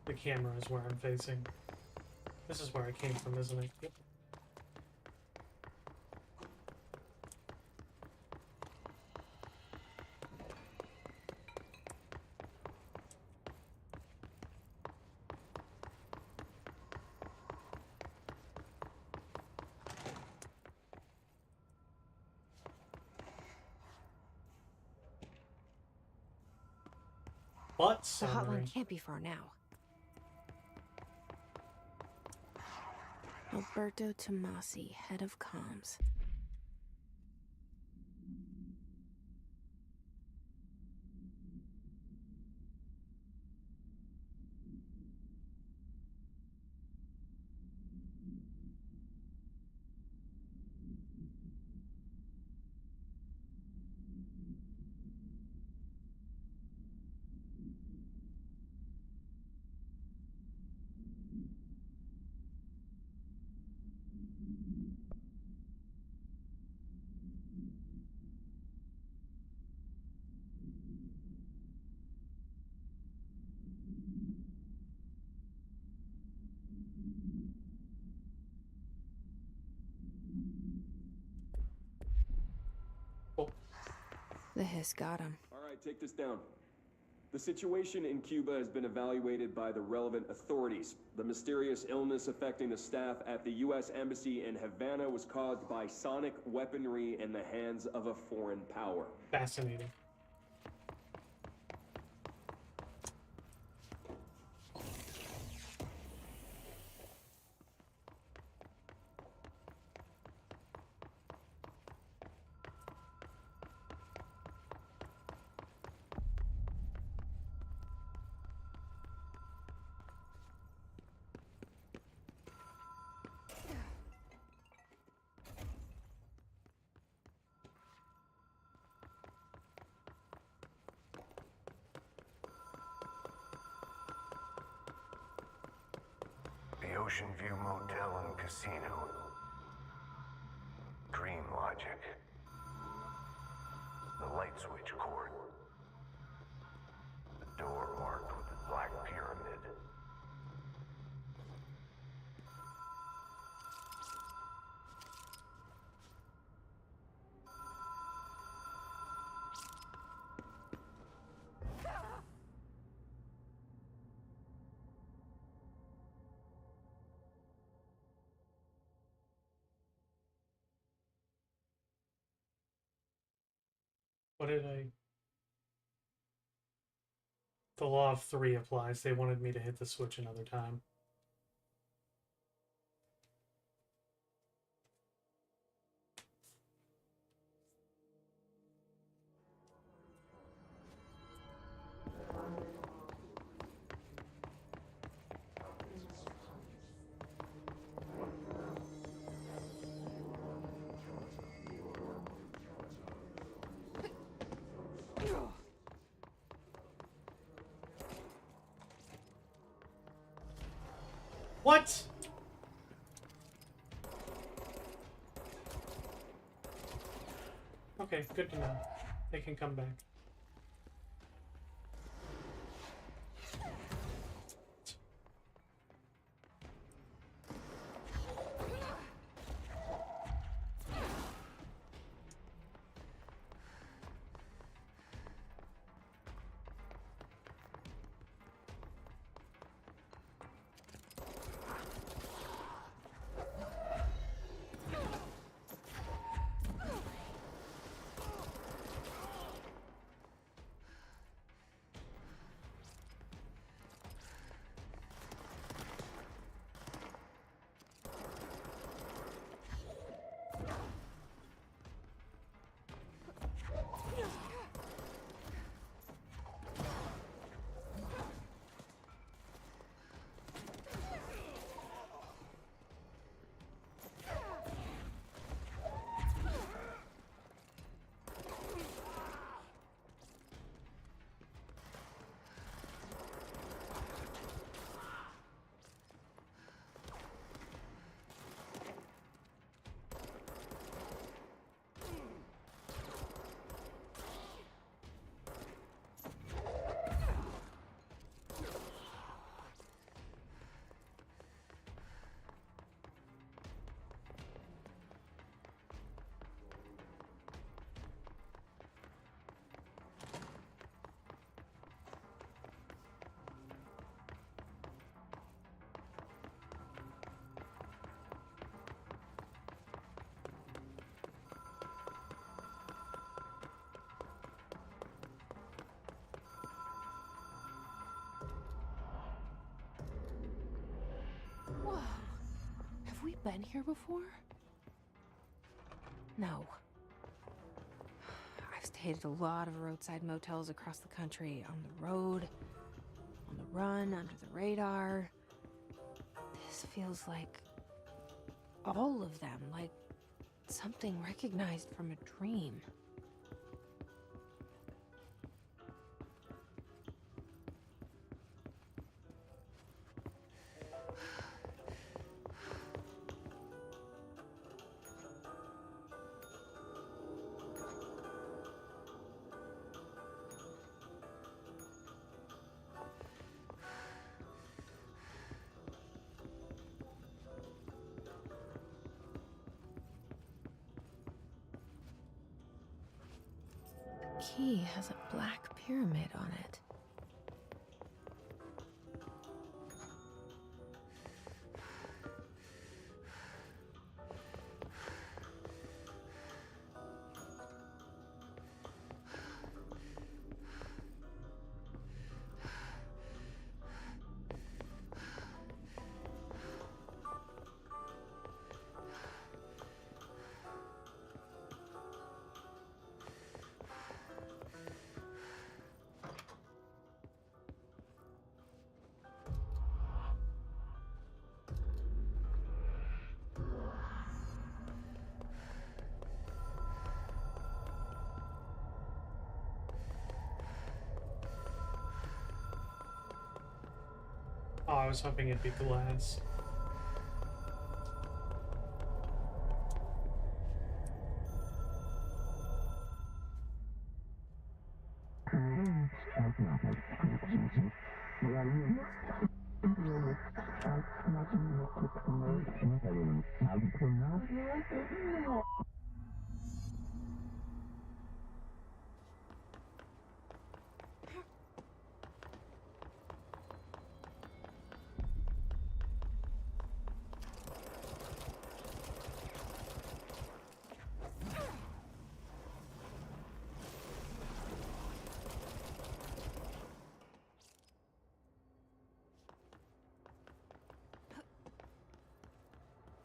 Speaker 1: The camera is where I'm facing. This is where I came from, isn't it? Yep. But
Speaker 2: The
Speaker 1: summary.
Speaker 2: hotline can't be far now. Alberto Tomasi, head of comms. The hiss got him.
Speaker 8: All right, take this down. The situation in Cuba has been evaluated by the relevant authorities. The mysterious illness affecting the staff at the U.S. Embassy in Havana was caused by sonic weaponry in the hands of a foreign power.
Speaker 1: Fascinating.
Speaker 5: The Ocean View Motel and Casino. Dream Logic. The light switch cord. The door marked with the Black Pyramid.
Speaker 1: What did I... The law of three applies. They wanted me to hit the switch another time. What? Okay, good to know. They can come back.
Speaker 2: Have we been here before? No. I've stayed at a lot of roadside motels across the country, on the road, on the run, under the radar. This feels like all of them, like something recognized from a dream. Key has a black pyramid on it.
Speaker 1: Oh, I was hoping it'd be glass.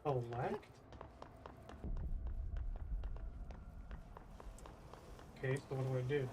Speaker 1: Elect? Okay, so what do I do?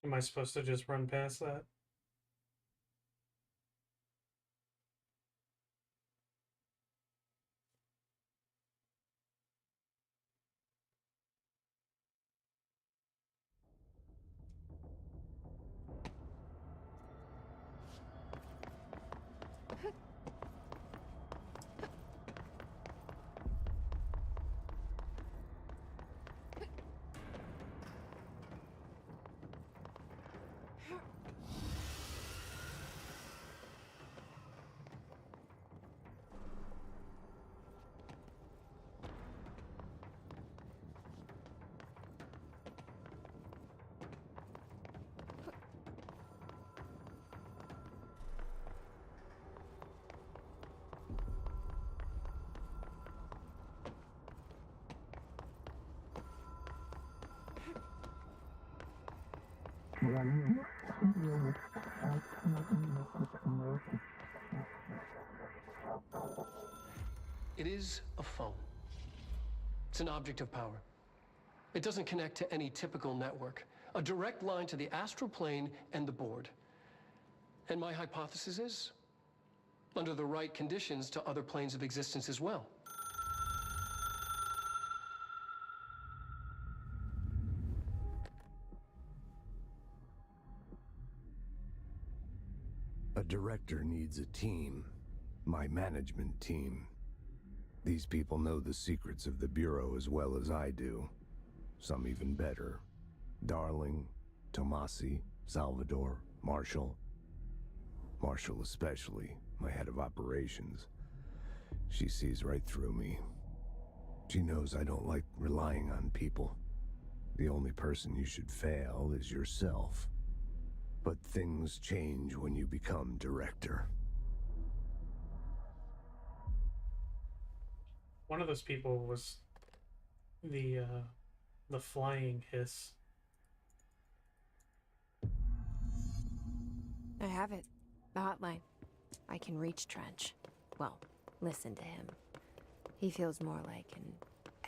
Speaker 1: Am I supposed to just run past that?
Speaker 4: It is a phone. It's an object of power. It doesn't connect to any typical network. A direct line to the astral plane and the board. And my hypothesis is, under the right conditions, to other planes of existence as well.
Speaker 5: A director needs a team. My management team. These people know the secrets of the Bureau as well as I do. Some even better. Darling, Tomasi, Salvador, Marshall. Marshall especially, my head of operations. She sees right through me. She knows I don't like relying on people. The only person you should fail is yourself. But things change when you become director.
Speaker 1: One of those people was the flying hiss.
Speaker 2: I have it. The hotline. I can reach Trench. Well, listen to him. He feels more like an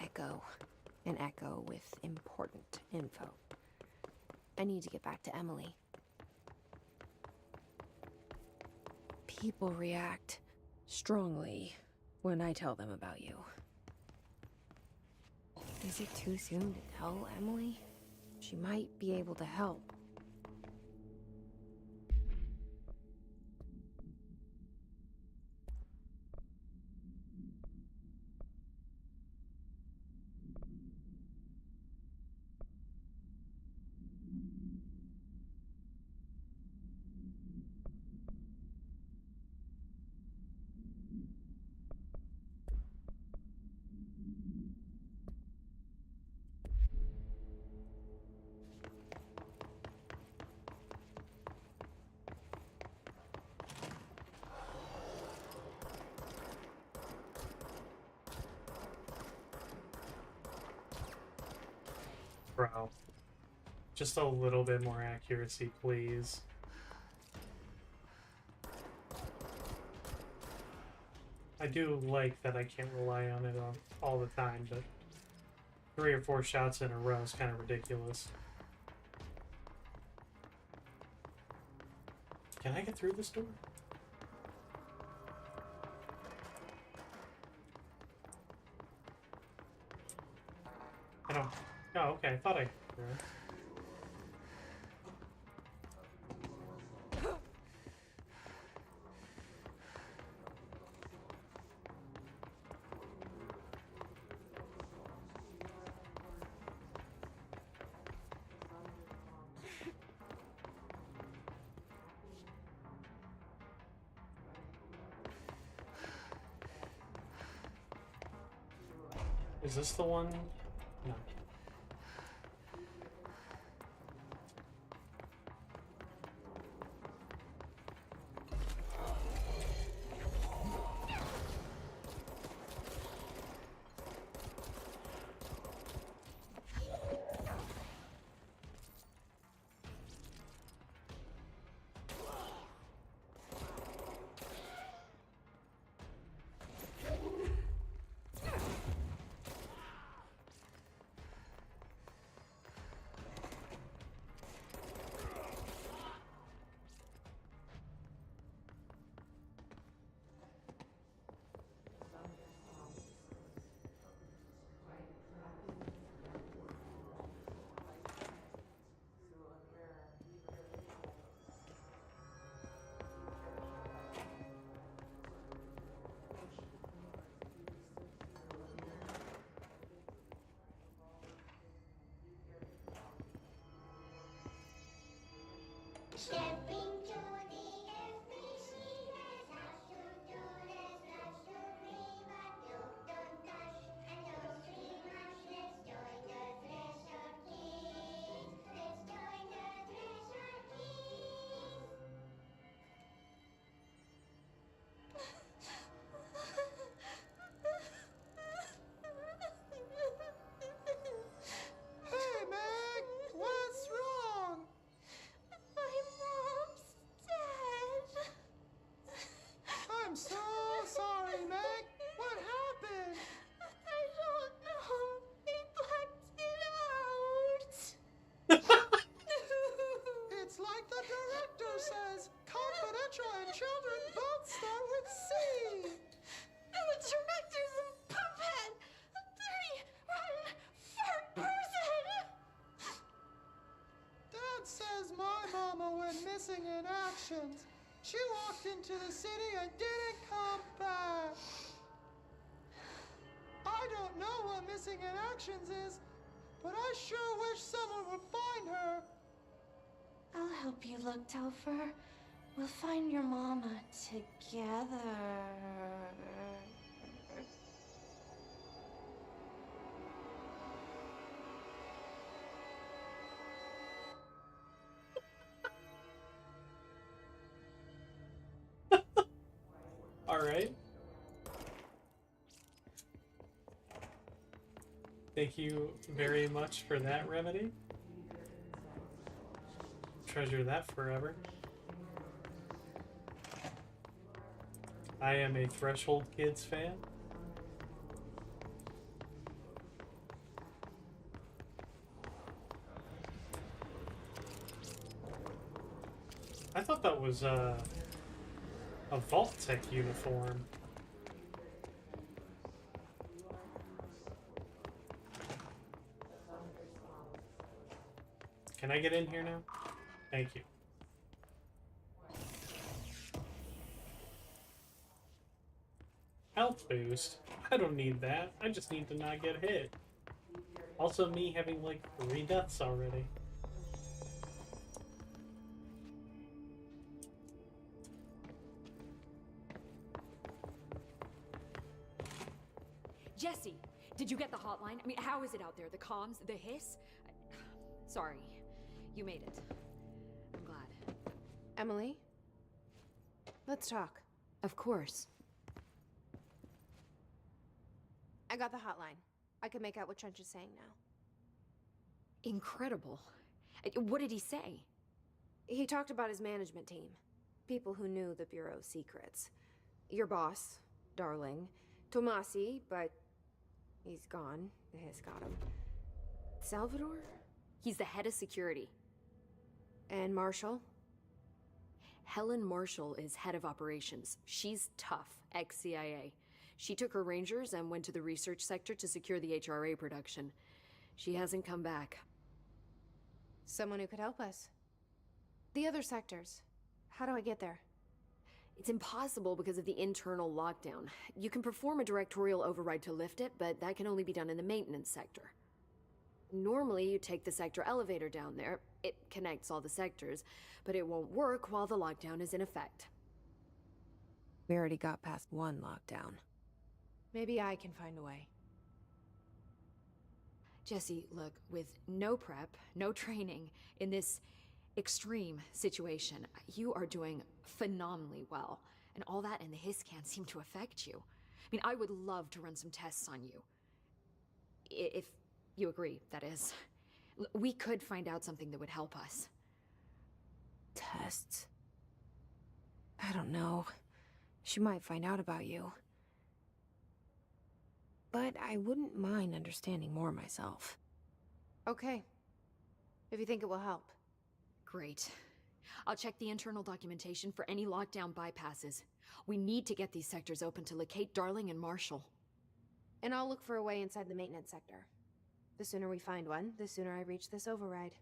Speaker 2: echo. An echo with important info. I need to get back to Emily. People react strongly when I tell them about you. Is it too soon to tell Emily? She might be able to help.
Speaker 1: Bro. Just a little bit more accuracy, please. I do like that I can't rely on it all the time, but 3 or 4 shots in a row is kind of ridiculous. Can I get through this door? I don't... Oh, okay, I thought I... Is this the one? No.
Speaker 9: Stepping to the FBC, there's lots to do, there's lots to read, but you don't touch and don't see much. Let's join the Treasure Keys. Let's join the Treasure Keys.
Speaker 10: Hey, Meg! What's wrong?
Speaker 9: My mom's dead.
Speaker 10: I'm so sorry, Meg. What happened?
Speaker 9: I don't know. They blacked it out.
Speaker 10: It's like the director says. Confidential and children both start with C.
Speaker 9: The director's a puppet. A dirty, rotten, fart person.
Speaker 10: Dad says my mama went missing in actions. She walked into the city and didn't come back. missing in actions is, but I sure wish someone would find her.
Speaker 11: I'll help you look, Topher. We'll find your mama together.
Speaker 1: All right. Thank you very much for that remedy. Treasure that forever. I am a Threshold Kids fan. I thought that was a Vault Tech uniform. Can I get in here now? Thank you. Health boost? I don't need that. I just need to not get hit. Also, me having like 3 deaths already.
Speaker 7: Jesse, did you get the hotline? I mean, how is it out there? The comms, the hiss? Sorry, you made it. I'm glad.
Speaker 2: Emily? Let's talk.
Speaker 7: Of course.
Speaker 2: I got the hotline. I can make out what Trench is saying now.
Speaker 7: Incredible. What did he say?
Speaker 2: He talked about his management team. People who knew the Bureau's secrets. Your boss, Darling. Tomasi, but he's gone. The hiss got him. Salvador?
Speaker 7: He's the head of security.
Speaker 2: And Marshall?
Speaker 7: Helen Marshall is head of operations. She's tough, ex-CIA. She took her Rangers and went to the research sector to secure the HRA production. She hasn't come back.
Speaker 2: Someone who could help us. The other sectors. How do I get there?
Speaker 7: It's impossible because of the internal lockdown. You can perform a directorial override to lift it, but that can only be done in the maintenance sector. Normally, you take the sector elevator down there. It connects all the sectors, but it won't work while the lockdown is in effect.
Speaker 2: We already got past one lockdown. Maybe I can find a way.
Speaker 7: Jesse, look, with no prep, no training, in this extreme situation, you are doing phenomenally well. And all that and the hiss can't seem to affect you. I mean, I would love to run some tests on you. If you agree, that is. We could find out something that would help us.
Speaker 2: Tests? I don't know. She might find out about you. But I wouldn't mind understanding more myself. Okay. If you think it will help.
Speaker 7: Great. I'll check the internal documentation for any lockdown bypasses. We need to get these sectors open to locate Darling and Marshall.
Speaker 2: And I'll look for a way inside the maintenance sector. The sooner we find one, the sooner I reach this override.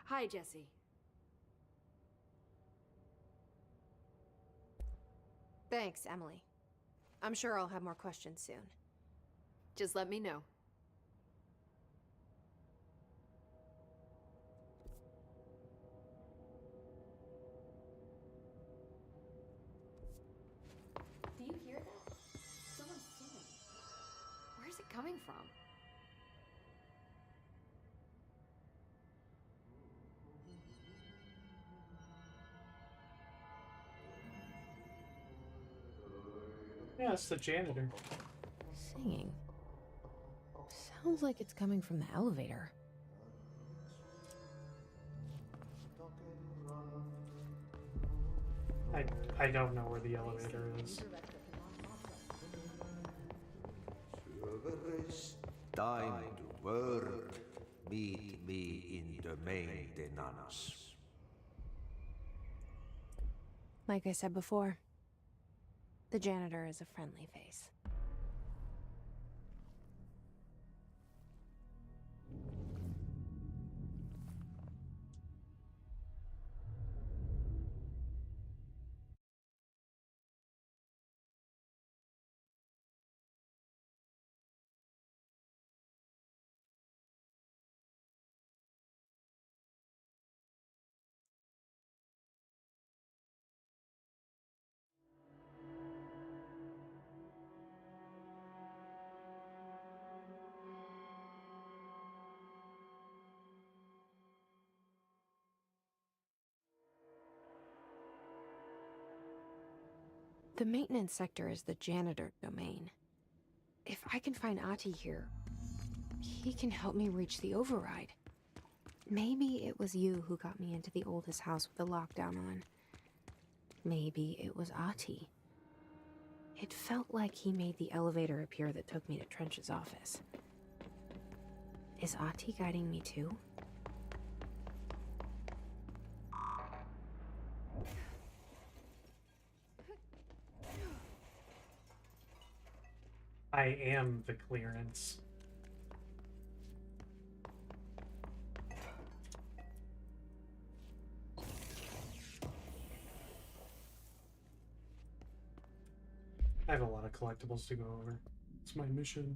Speaker 7: Hi, Jesse.
Speaker 2: Thanks, Emily. I'm sure I'll have more questions soon.
Speaker 7: Just let me know. Do you hear that? Someone's singing. Where's it coming from?
Speaker 1: Yeah, it's the janitor.
Speaker 2: Singing. Sounds like it's coming from the elevator.
Speaker 1: I don't know where the elevator is.
Speaker 3: Time to work. Meet me in the maintenance.
Speaker 2: Like I said before, the janitor is a friendly face. The maintenance sector is the janitor domain. If I can find Ahti here, he can help me reach the override. Maybe it was you who got me into the oldest house with the lockdown on. Maybe it was Ahti. It felt like he made the elevator appear that took me to Trench's office. Is Ahti guiding me too?
Speaker 1: I am the clearance. I have a lot of collectibles to go over. It's my mission.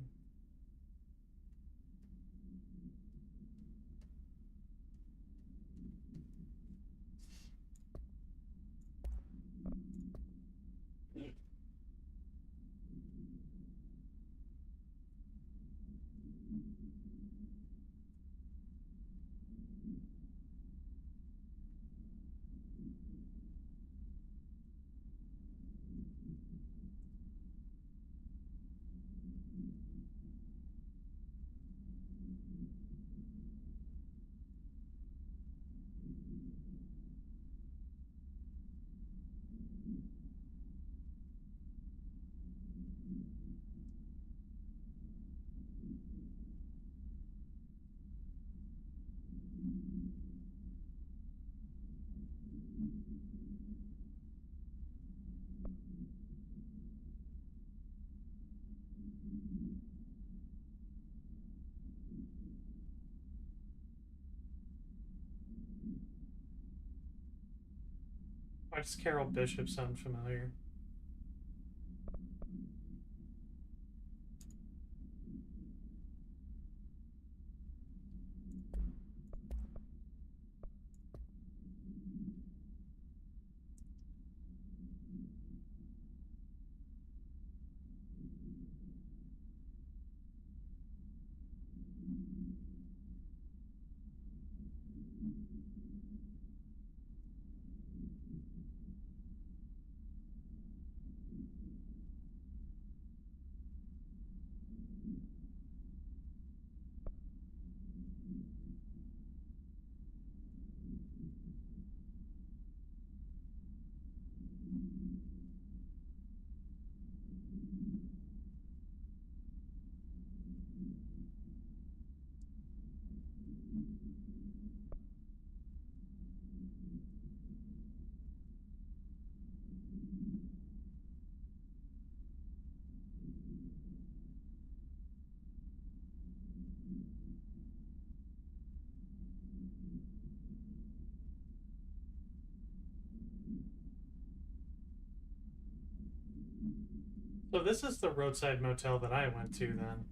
Speaker 1: Why does Carol Bishop sound familiar? So this is the roadside motel that I went to then.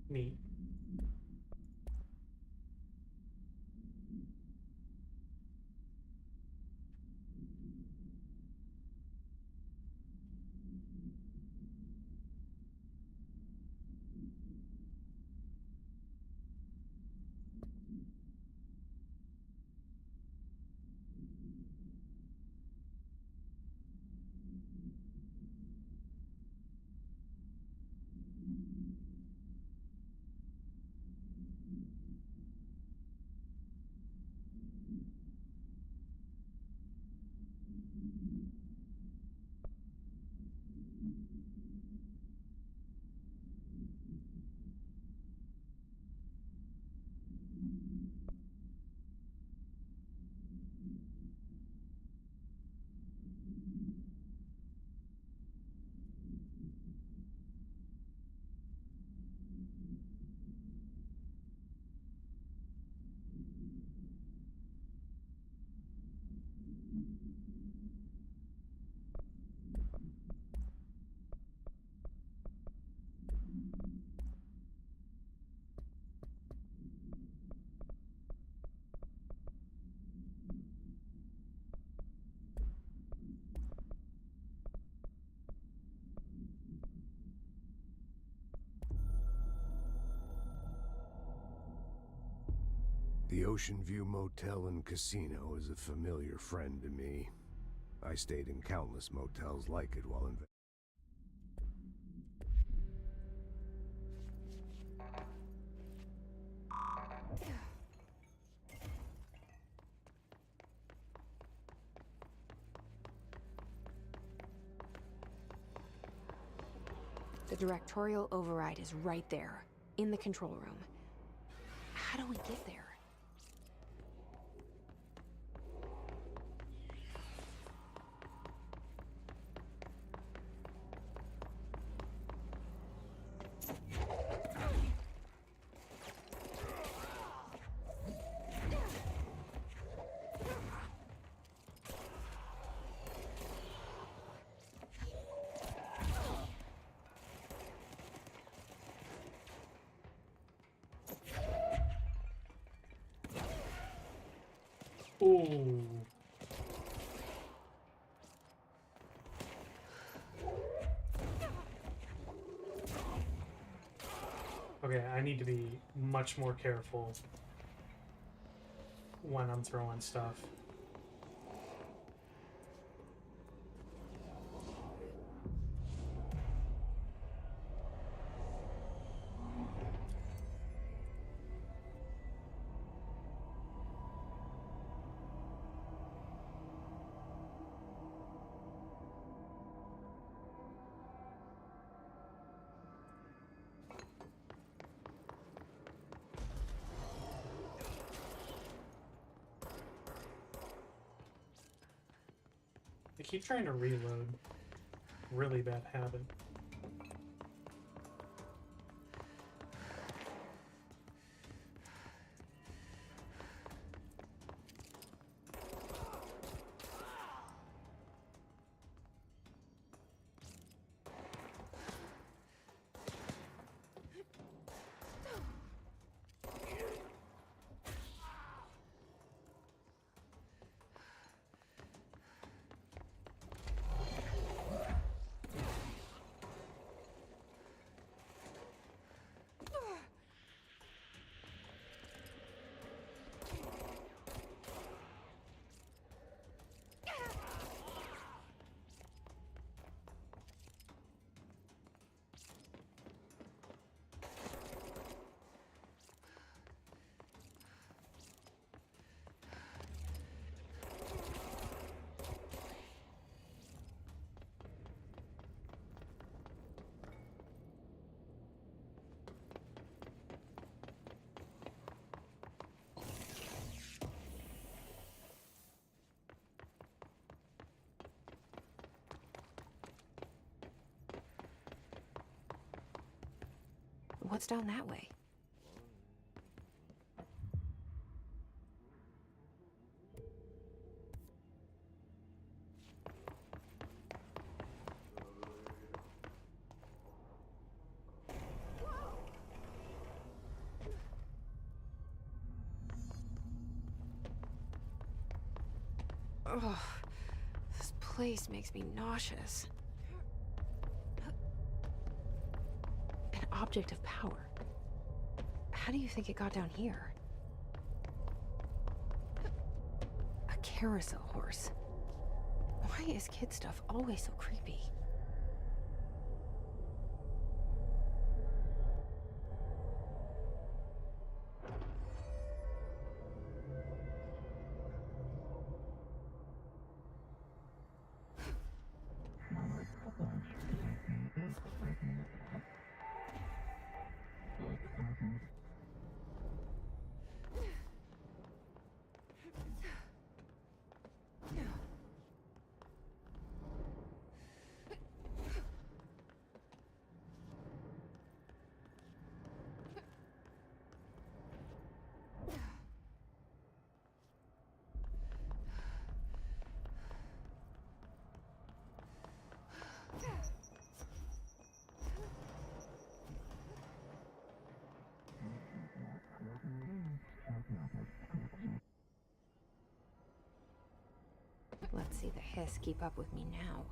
Speaker 1: Neat.
Speaker 5: The Ocean View Motel and Casino is a familiar friend to me. I stayed in countless motels like it while in...
Speaker 2: The directorial override is right there, in the control room. How do we get there?
Speaker 1: Ooh. Okay, I need to be much more careful when I'm throwing stuff. I keep trying to reload. Really bad habit.
Speaker 2: What's down that way? Ugh, this place makes me nauseous. An object of power. How do you think it got down here? A carousel horse. Why is kid stuff always so creepy? Let's see the hiss keep up with me now.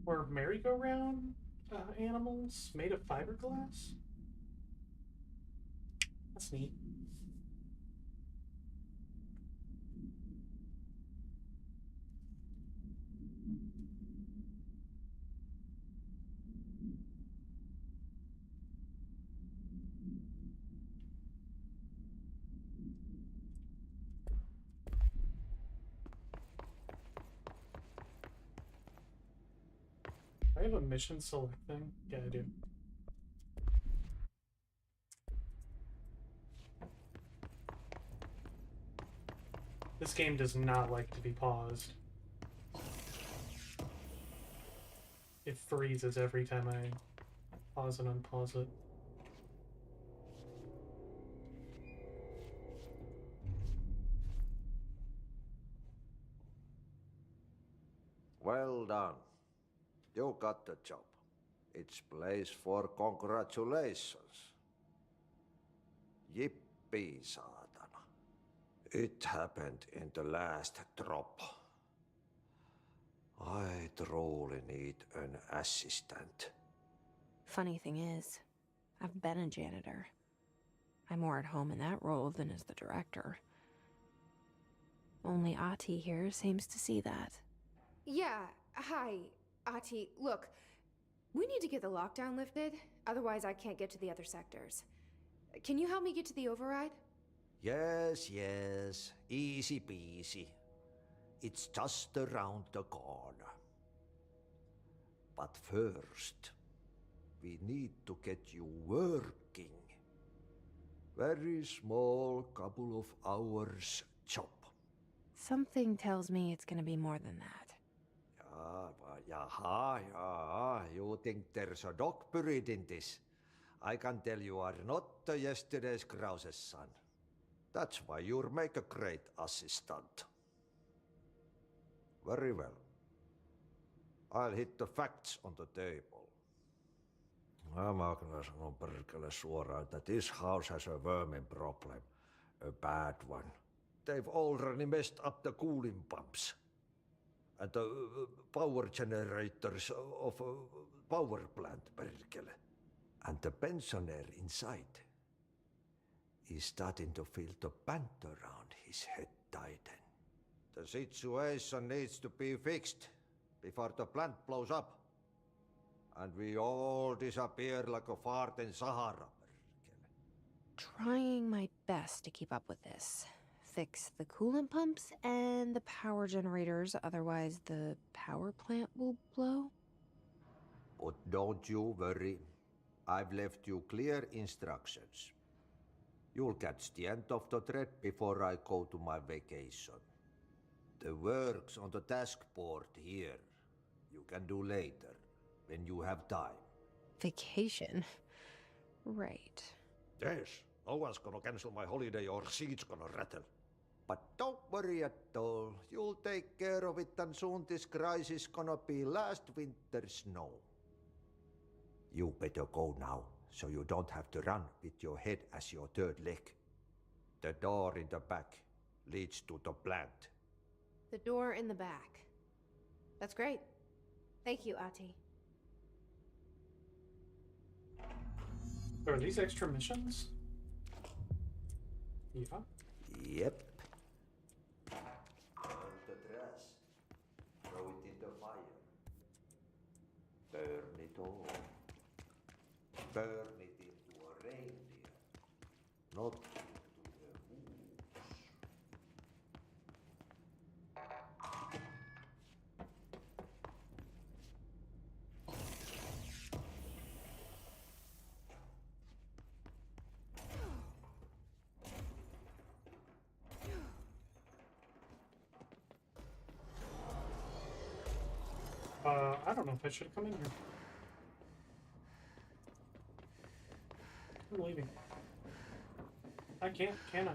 Speaker 1: Were merry-go-round animals made of fiberglass? That's neat. I have a mission select thing? Yeah, I do. This game does not like to be paused. It freezes every time I pause and unpause it.
Speaker 3: Well done. You got the job. It's place for congratulations. Yippee, saatana. It happened in the last drop. I truly need an assistant.
Speaker 2: Funny thing is, I've been a janitor. I'm more at home in that role than as the director. Only Ahti here seems to see that.
Speaker 12: Yeah, hi, Ahti. Look, we need to get the lockdown lifted, otherwise I can't get to the other sectors. Can you help me get to the override?
Speaker 3: Yes, yes. Easy peasy. It's just around the corner. But first, we need to get you working. Very small couple of hours job.
Speaker 2: Something tells me it's gonna be more than that.
Speaker 3: Yeah. You think there's a dog buried in this? I can tell you are not yesterday's Krause's son. That's why you'll make a great assistant. Very well. I'll hit the facts on the table. Mä kyllä sanon perkele suoraan, että this house has a vermin problem. A bad one. They've already messed up the cooling pumps. And the power generators of a power plant, perkele. And the pensioner inside is starting to feel the band around his head tighten. The situation needs to be fixed before the plant blows up. And we all disappear like a fart in Sahara.
Speaker 2: Trying my best to keep up with this. Fix the coolant pumps and the power generators, otherwise the power plant will blow.
Speaker 3: But don't you worry. I've left you clear instructions. You'll catch the end of the thread before I go to my vacation. The work's on the task board here. You can do later, when you have time.
Speaker 2: Vacation? Right.
Speaker 3: Yes, no one's gonna cancel my holiday or seat's gonna rattle. But don't worry at all. You'll take care of it and soon this crisis gonna be last winter's snow. You better go now, so you don't have to run with your head as your third leg. The door in the back leads to the plant.
Speaker 12: The door in the back. That's great. Thank you, Ahti.
Speaker 1: Are these extra missions? Yeah.
Speaker 3: Yep. Burn the trash. Throw it in the fire. Burn it all. Burn it into a reindeer. Not into a moose.
Speaker 1: I don't know if I should have come in here. I'm leaving. I can't, can I?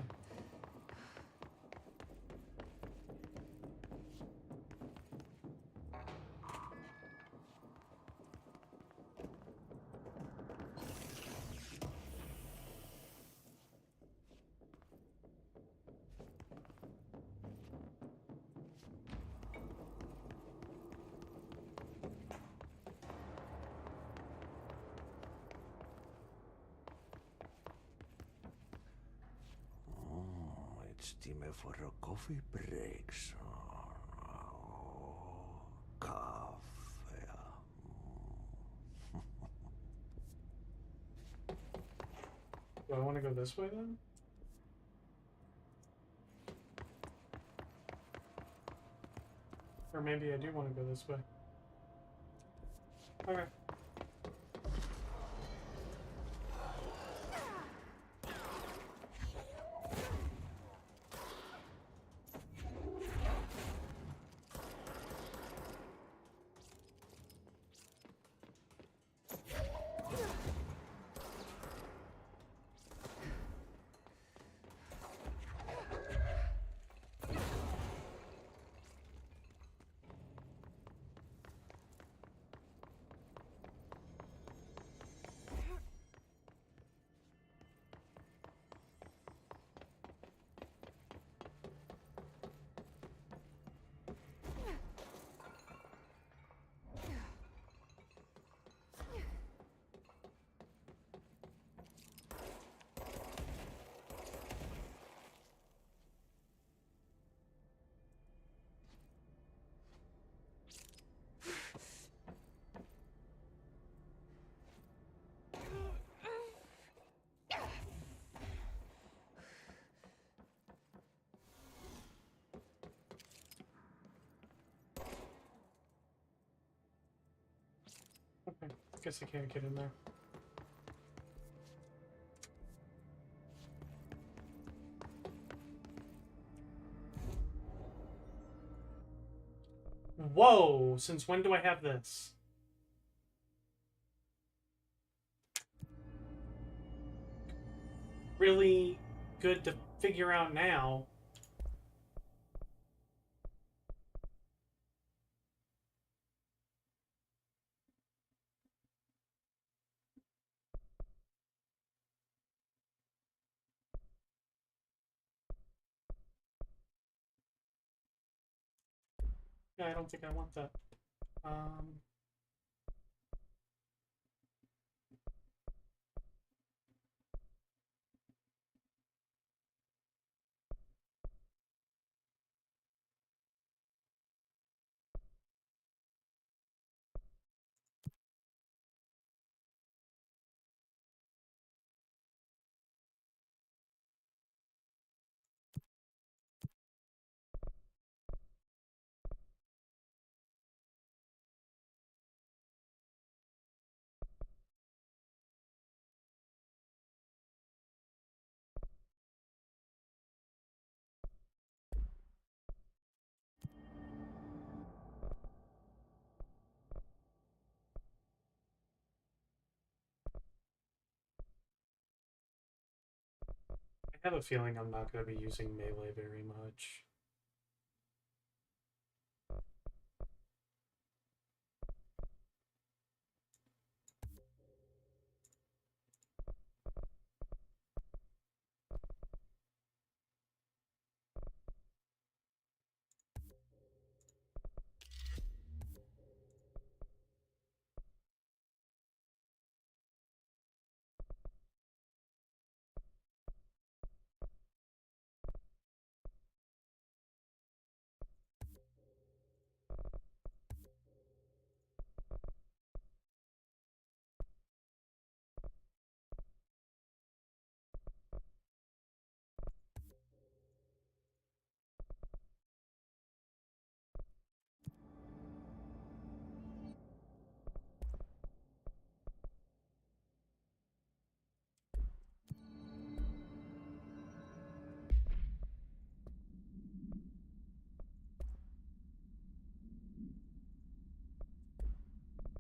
Speaker 3: It's time for a coffee break, son. Coffee.
Speaker 1: Do I want to go this way then? Or maybe I do want to go this way. Okay. Okay, guess I can't get in there. Whoa! Since when do I have this? Really good to figure out now. Yeah, I don't think I want that. I have a feeling I'm not going to be using melee very much.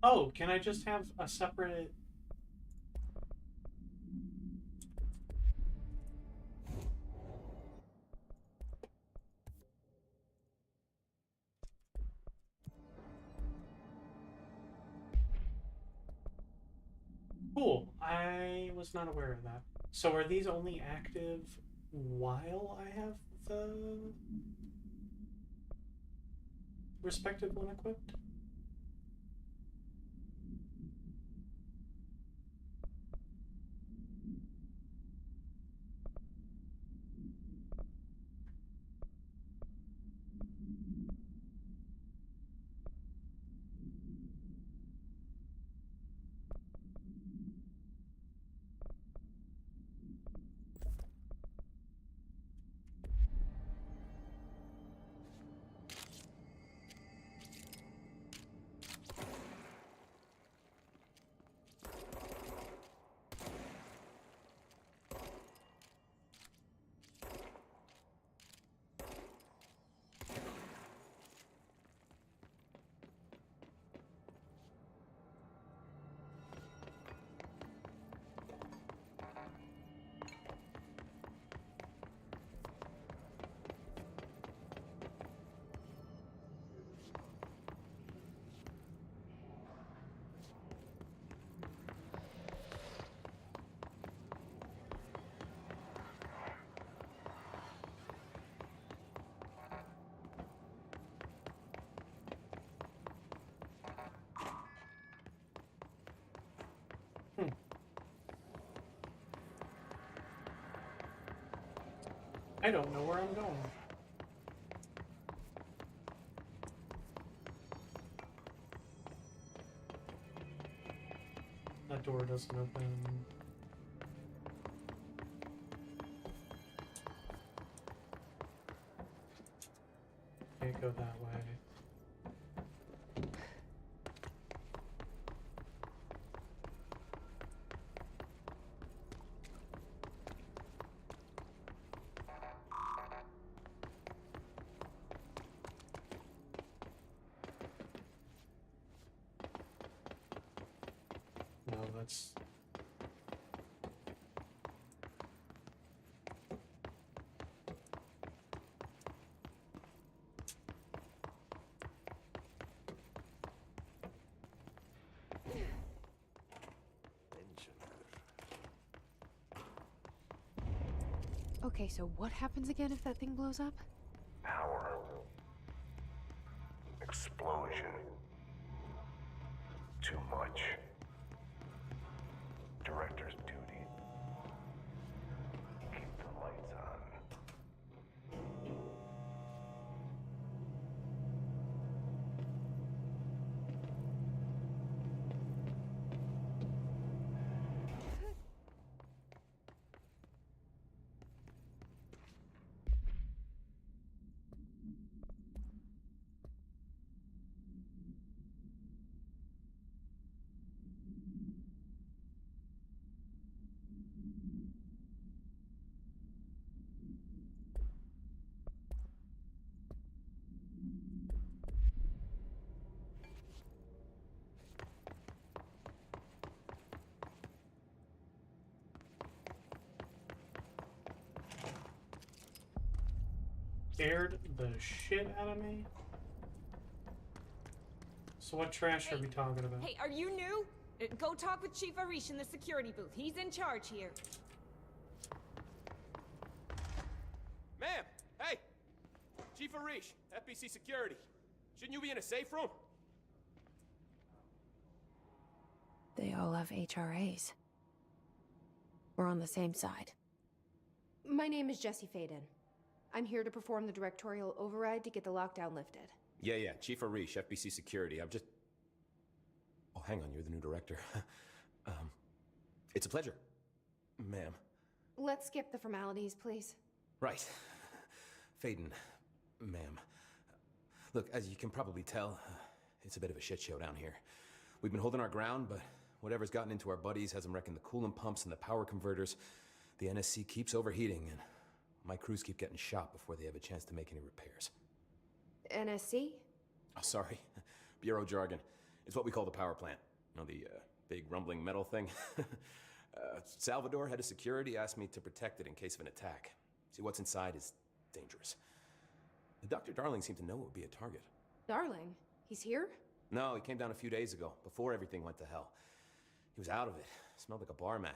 Speaker 1: Oh, can I just have a separate... Cool. I was not aware of that. So are these only active while I have the respective one equipped? I don't know where I'm going. That door doesn't open. Can't go that way. No, that's...
Speaker 12: Okay, so what happens again if that thing blows up?
Speaker 5: Power. explosion. Too much. Director's duty. Keep the lights on.
Speaker 1: Scared the shit out of me. So what trash are we talking about?
Speaker 13: Hey, are you new? Go talk with Chief Arish in the security booth. He's in charge here.
Speaker 14: Ma'am! Hey! Chief Arish, FBC Security. Shouldn't you be in a safe room?
Speaker 2: They all have HRAs. We're on the same side.
Speaker 12: My name is Jesse Faden. I'm here to perform the directorial override to get the lockdown lifted.
Speaker 14: Yeah, Chief Arish, FBC Security. I'm just... Oh, hang on, you're the new director. It's a pleasure, ma'am.
Speaker 12: Let's skip the formalities, please.
Speaker 14: Right. Faden, ma'am. Look, as you can probably tell, it's a bit of a shit show down here. We've been holding our ground, but whatever's gotten into our buddies has them wrecking the coolant pumps and the power converters. The NSC keeps overheating, and my crews keep getting shot before they have a chance to make any repairs.
Speaker 12: NSC?
Speaker 14: Oh, sorry. Bureau jargon. It's what we call the power plant. You know, the big rumbling metal thing? Salvador, head of security, asked me to protect it in case of an attack. See, what's inside is dangerous. Dr. Darling seemed to know it would be a target.
Speaker 12: Darling? He's here?
Speaker 14: No, he came down a few days ago, before everything went to hell. He was out of it. Smelled like a bar mat.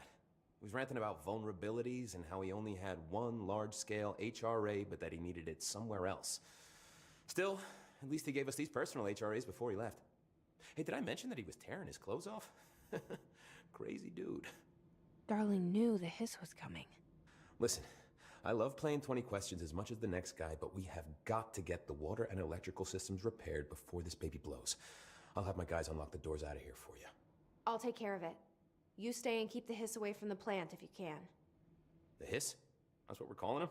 Speaker 14: He was ranting about vulnerabilities and how he only had one large-scale HRA, but that he needed it somewhere else. Still, at least he gave us these personal HRAs before he left. Hey, did I mention that he was tearing his clothes off? Crazy dude.
Speaker 2: Darling knew the hiss was coming.
Speaker 14: Listen, I love playing 20 questions as much as the next guy, but we have got to get the water and electrical systems repaired before this baby blows. I'll have my guys unlock the doors out of here for you.
Speaker 12: I'll take care of it. You stay and keep the hiss away from the plant if you can.
Speaker 14: The hiss? That's what we're calling him?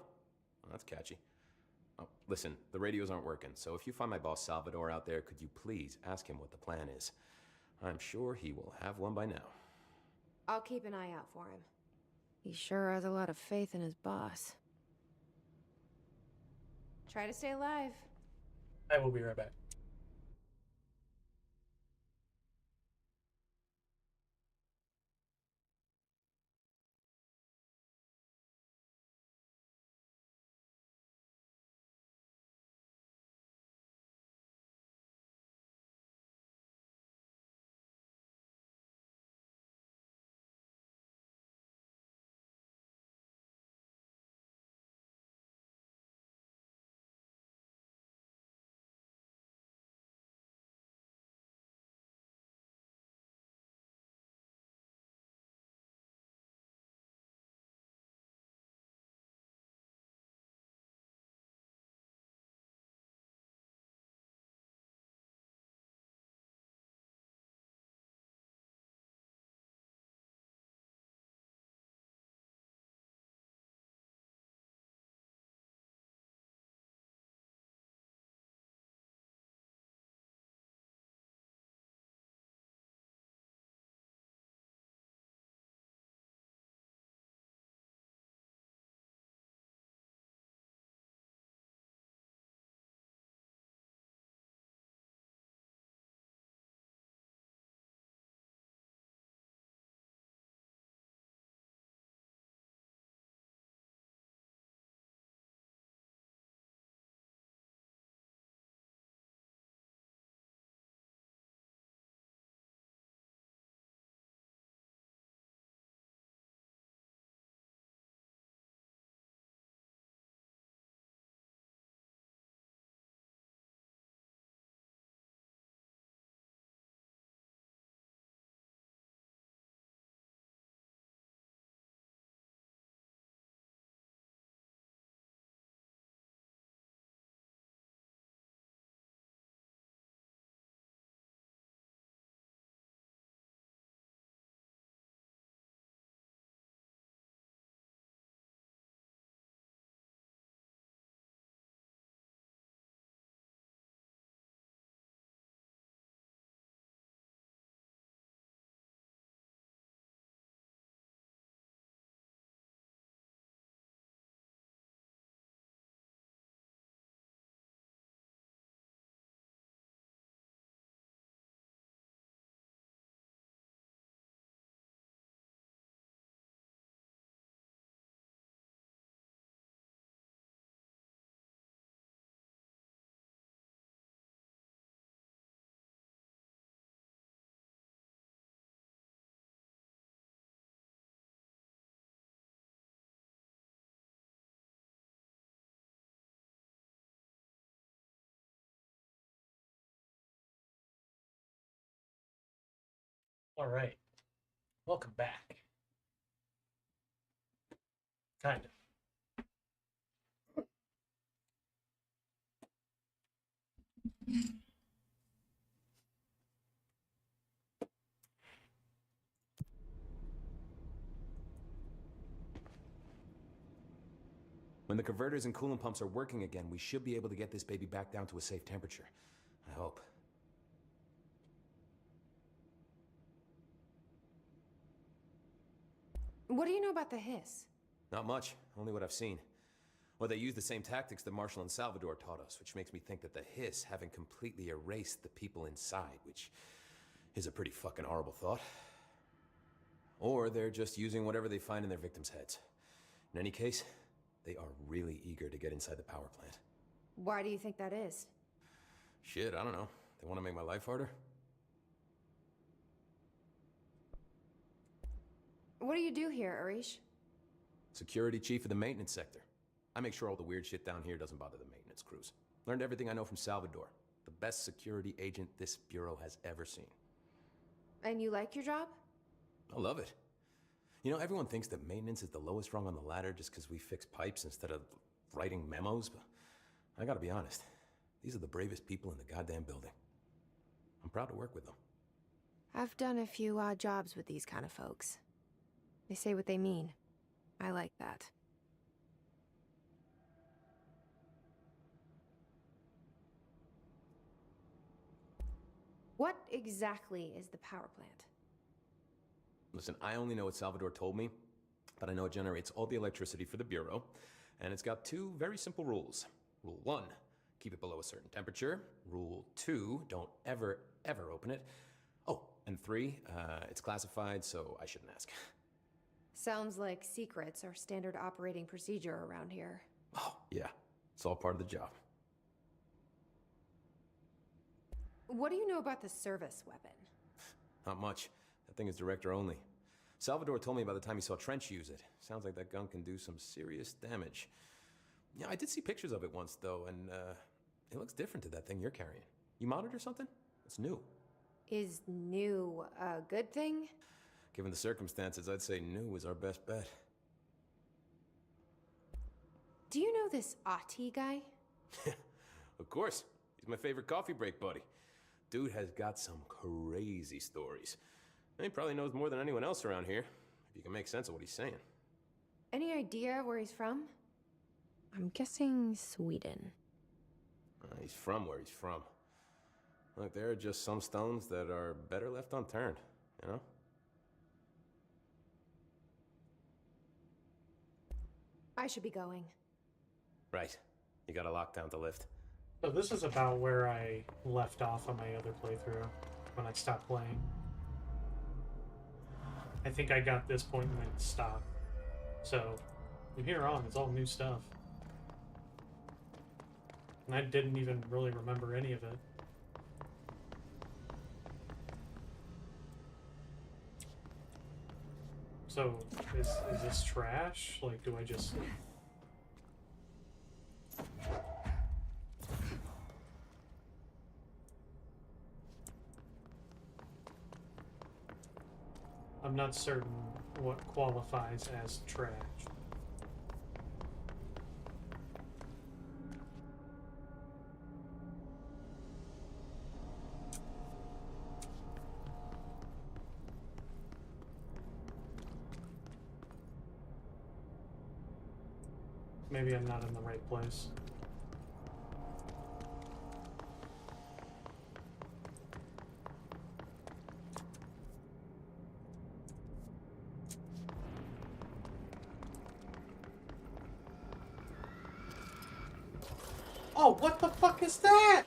Speaker 14: Oh, that's catchy. Oh, listen, the radios aren't working, so if you find my boss Salvador out there, could you please ask him what the plan is? I'm sure he will have one by now.
Speaker 12: I'll keep an eye out for him.
Speaker 2: He sure has a lot of faith in his boss.
Speaker 12: Try to stay alive.
Speaker 1: I will be right back. All right. Welcome back. Kind of.
Speaker 14: When the converters and coolant pumps are working again, we should be able to get this baby back down to a safe temperature. I hope.
Speaker 12: What do you know about the hiss?
Speaker 14: Not much, only what I've seen. Well, they use the same tactics that Marshall and Salvador taught us, which makes me think that the hiss haven't completely erased the people inside, which is a pretty fucking horrible thought. Or they're just using whatever they find in their victims' heads. In any case, they are really eager to get inside the power plant.
Speaker 12: Why do you think that is?
Speaker 14: Shit, I don't know. They want to make my life harder?
Speaker 12: What do you do here, Arish?
Speaker 14: Security chief of the maintenance sector. I make sure all the weird shit down here doesn't bother the maintenance crews. Learned everything I know from Salvador. The best security agent this bureau has ever seen.
Speaker 12: And you like your job?
Speaker 14: I love it. You know, everyone thinks that maintenance is the lowest rung on the ladder just because we fix pipes instead of writing memos, but I gotta be honest. These are the bravest people in the goddamn building. I'm proud to work with them.
Speaker 2: I've done a few odd jobs with these kind of folks. They say what they mean. I like that.
Speaker 12: What exactly is the power plant?
Speaker 14: Listen, I only know what Salvador told me, but I know it generates all the electricity for the Bureau, and it's got two very simple rules. Rule 1, keep it below a certain temperature. Rule 2, don't ever, ever open it. Oh, and 3, it's classified, so I shouldn't ask.
Speaker 12: Sounds like secrets are standard operating procedure around here.
Speaker 14: Oh, yeah. It's all part of the job.
Speaker 12: What do you know about the service weapon?
Speaker 14: Not much. That thing is director only. Salvador told me by the time he saw Trench use it. Sounds like that gun can do some serious damage. Yeah, I did see pictures of it once, though, and it looks different to that thing you're carrying. You modded or something? It's new.
Speaker 12: Is new a good thing?
Speaker 14: Given the circumstances, I'd say new is our best bet.
Speaker 12: Do you know this Ahti guy?
Speaker 14: Of course. He's my favorite coffee break buddy. Dude has got some crazy stories. And he probably knows more than anyone else around here, if you can make sense of what he's saying.
Speaker 12: Any idea where he's from?
Speaker 2: I'm guessing Sweden.
Speaker 14: He's from where he's from. Look, there are just some stones that are better left unturned, you know?
Speaker 12: I should be going.
Speaker 14: Right. You got a lockdown to lift.
Speaker 1: So this is about where I left off on my other playthrough when I stopped playing. I think I got this point and then stopped. So from here on, it's all new stuff. And I didn't even really remember any of it. So, is this trash? Like, do I just... I'm not certain what qualifies as trash. Maybe I'm not in the right place. Oh, what the fuck is that?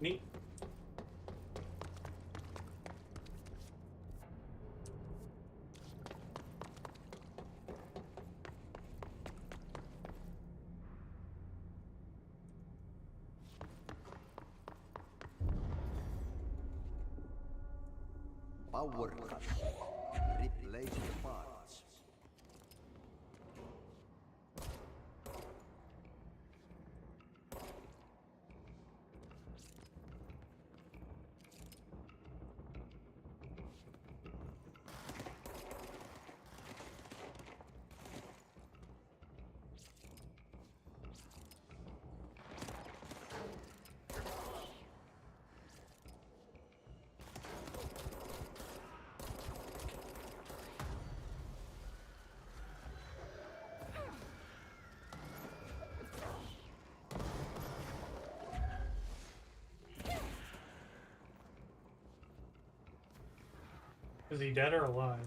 Speaker 1: Neat.
Speaker 3: Power cut. Replace the parts.
Speaker 1: Is he dead or alive?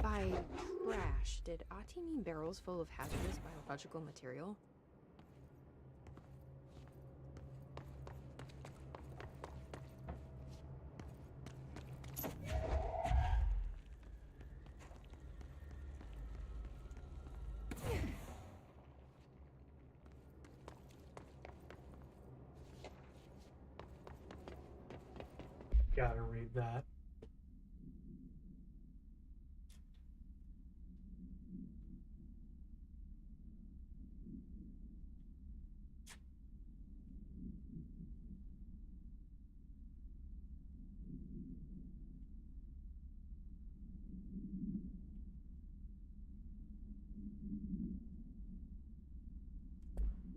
Speaker 2: By trash, did Ati mean barrels full of hazardous biological material?
Speaker 1: Gotta read that.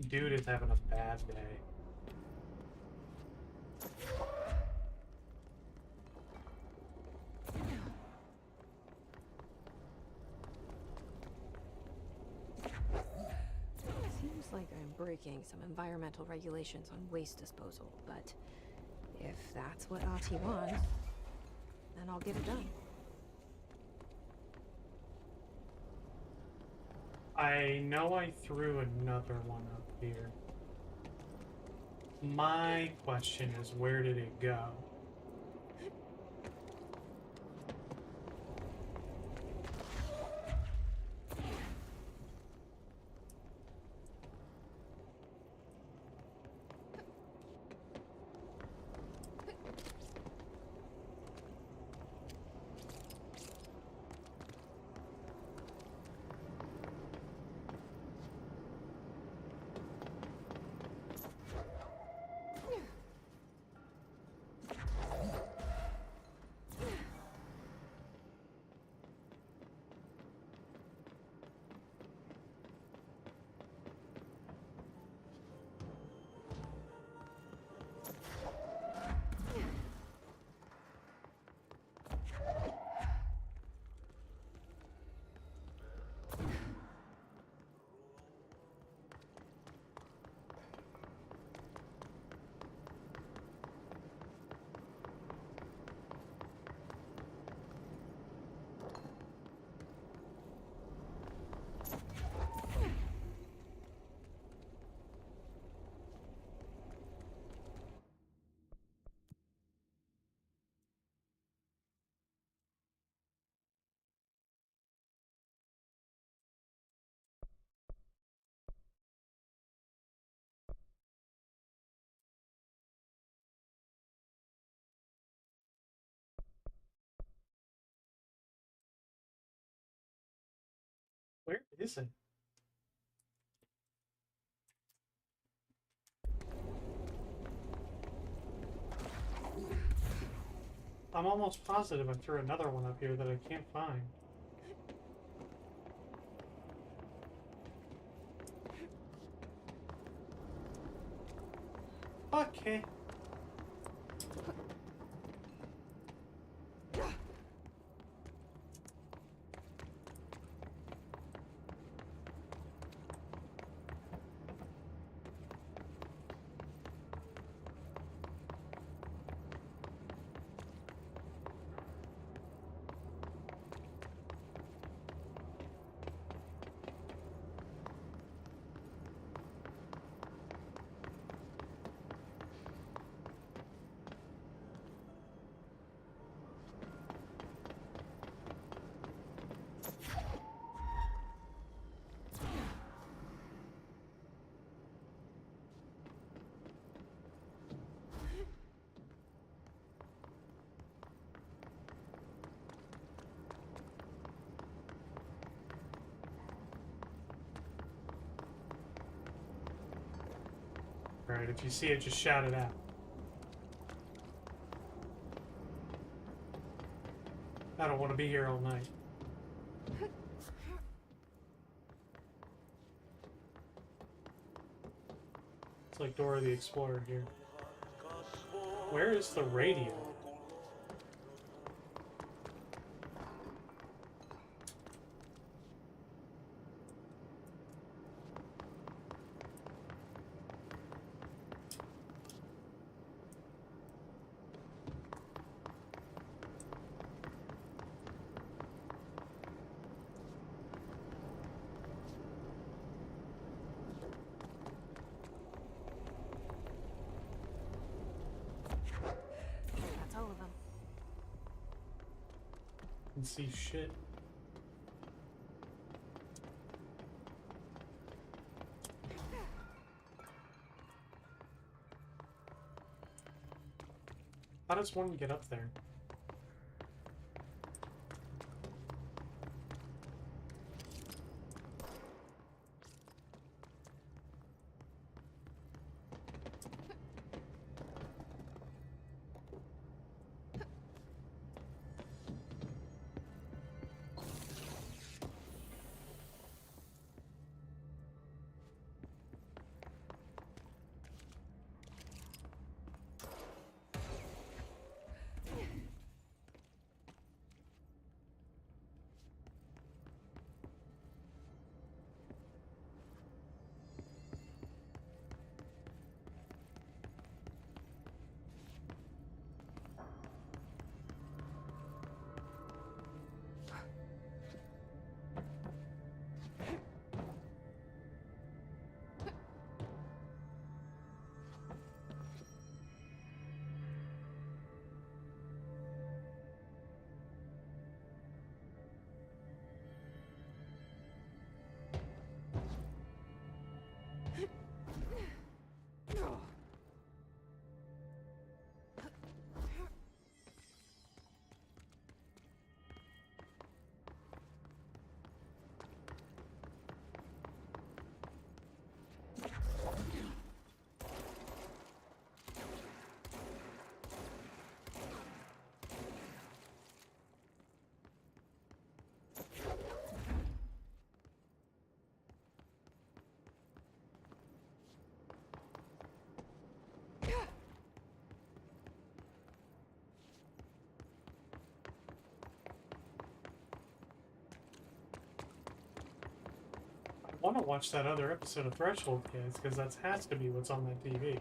Speaker 1: Dude is having a bad day.
Speaker 2: Seems like I'm breaking some environmental regulations on waste disposal, but if that's what Ati wants, then I'll get it done.
Speaker 1: I know I threw another one up here. My question is, where did it go? is it? I'm almost positive I threw another one up here that I can't find. Okay. Alright, if you see it, just shout it out. I don't want to be here all night. It's like Dora the Explorer here. Where is the radio?
Speaker 2: That's all of them.
Speaker 1: Can see shit. How does one get up there? I want to watch that other episode of Threshold Kids, because that has to be what's on that TV.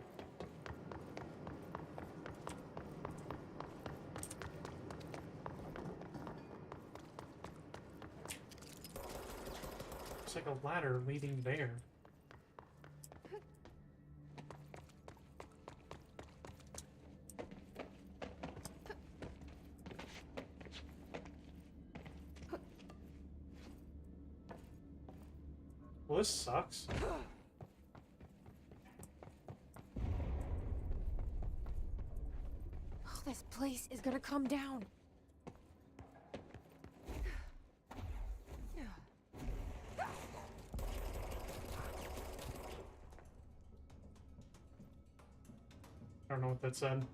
Speaker 1: It's like a ladder leading there. Well, this sucks.
Speaker 2: Oh, this place is gonna come down.
Speaker 1: what that said.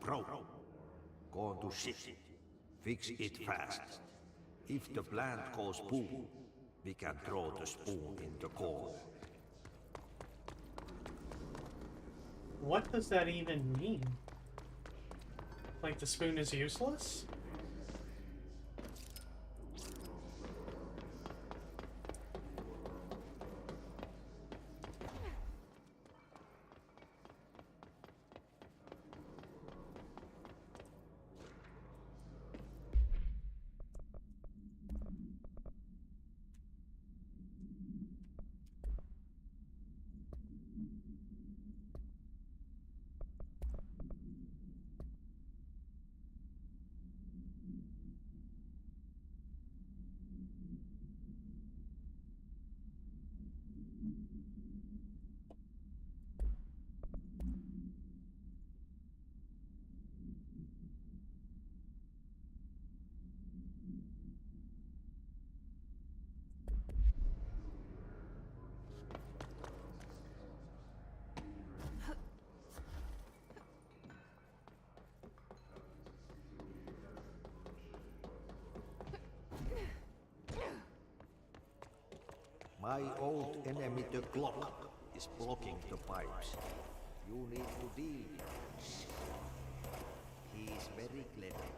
Speaker 3: Bro, go on to ship. Fix it fast. If the plant goes boom, we can throw the spoon in the core.
Speaker 1: What does that even mean? Like the spoon is useless?
Speaker 3: My old enemy, the clock, is blocking the pipes. You need to deal with him. He is very clever.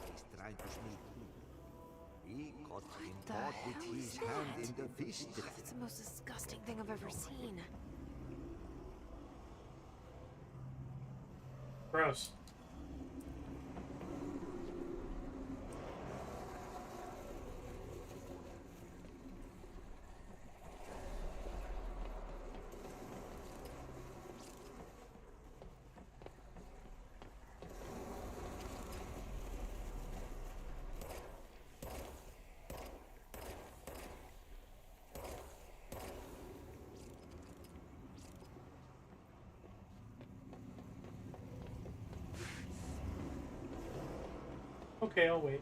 Speaker 3: He's trying to sneak in. He got him caught with his hand in the fish trap.
Speaker 2: It's the most disgusting thing I've ever seen.
Speaker 1: Gross. Okay, I'll wait.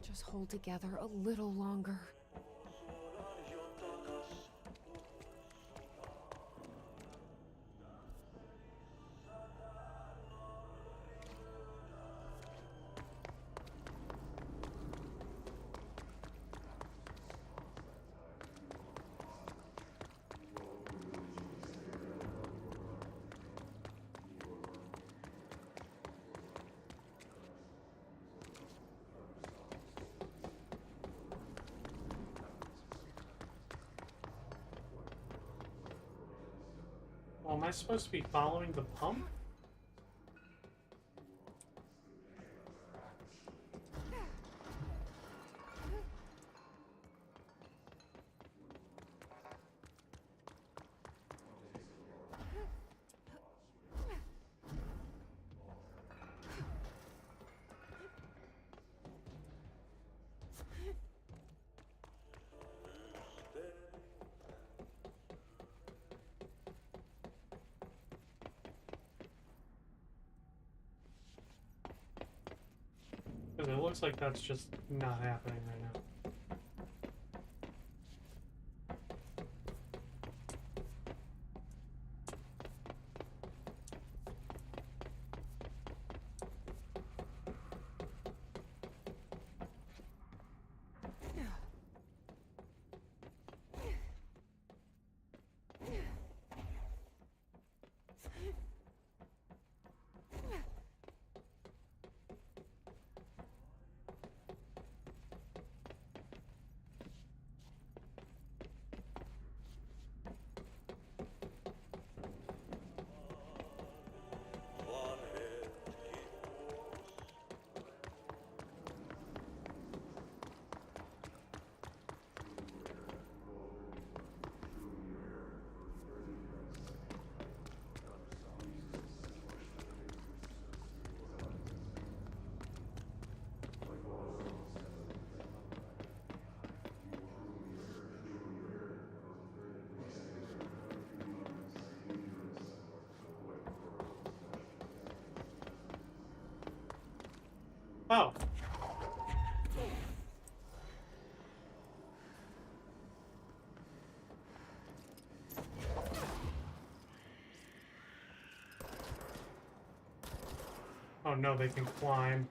Speaker 2: Just hold together a little longer. Well, am I supposed to be following the pump?
Speaker 1: Because it looks like that's just not happening right now. Oh. Oh no, they can climb.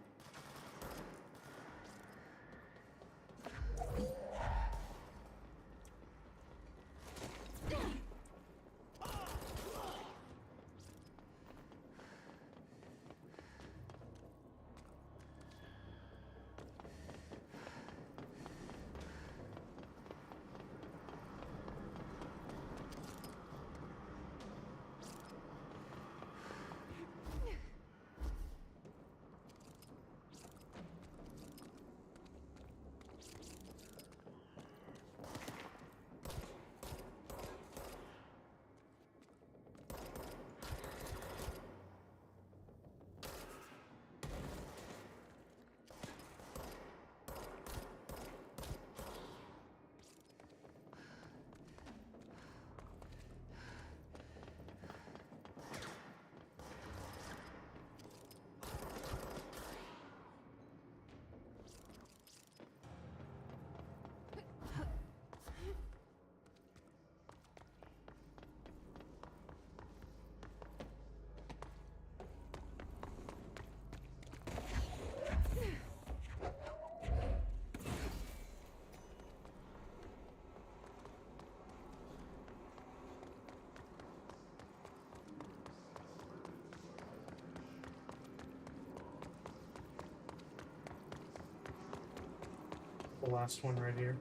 Speaker 1: The last one right here.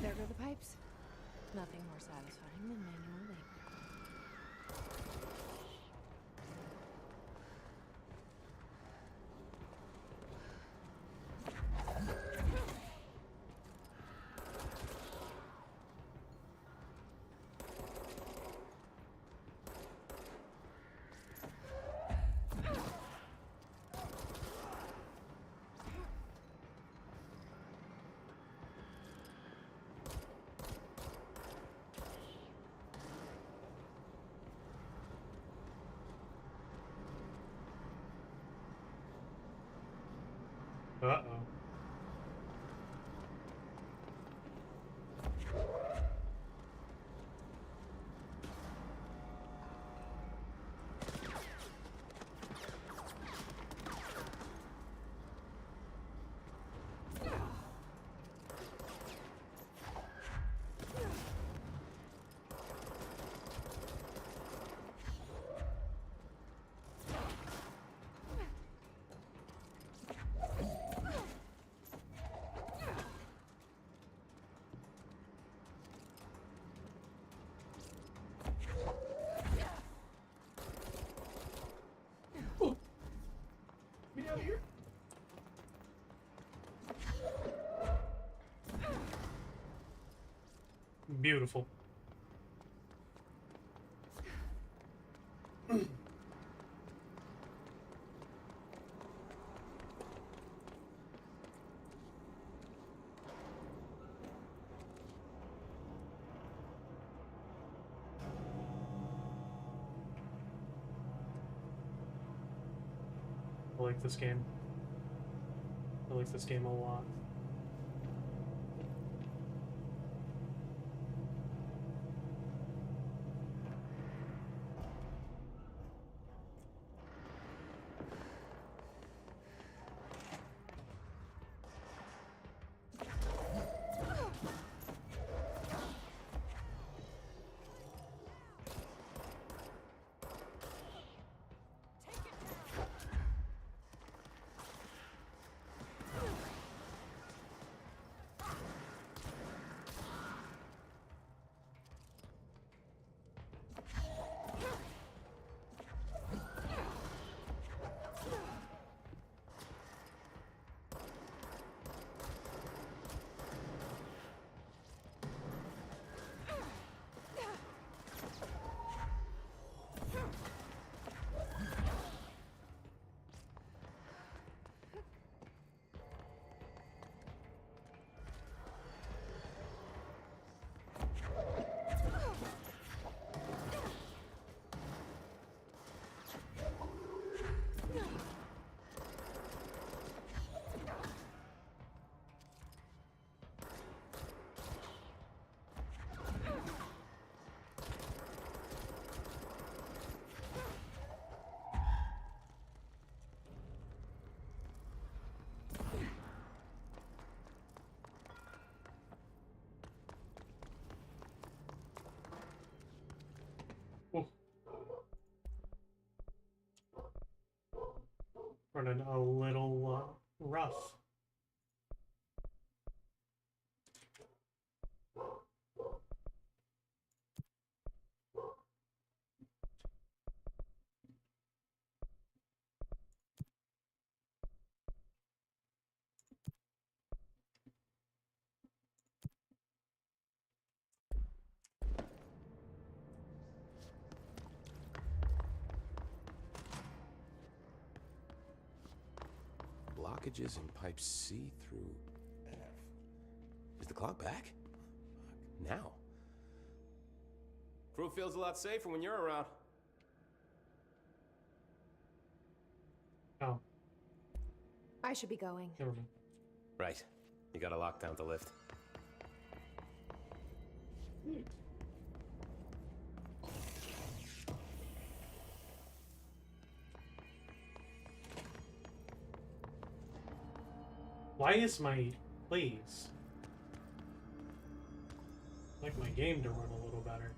Speaker 2: There go the pipes. Nothing more satisfying than manual labor.
Speaker 1: Uh-oh. Get out of here. Beautiful. I like this game. I like this game a lot. Running a little rough.
Speaker 14: Blockages in pipes C through F. Is the clock back? Now? Crew feels a lot safer when you're around.
Speaker 1: Oh.
Speaker 12: I should be going.
Speaker 1: Never mind.
Speaker 14: Right. You gotta lock down the lift.
Speaker 1: Why is my... Please. I'd like my game to run a little better.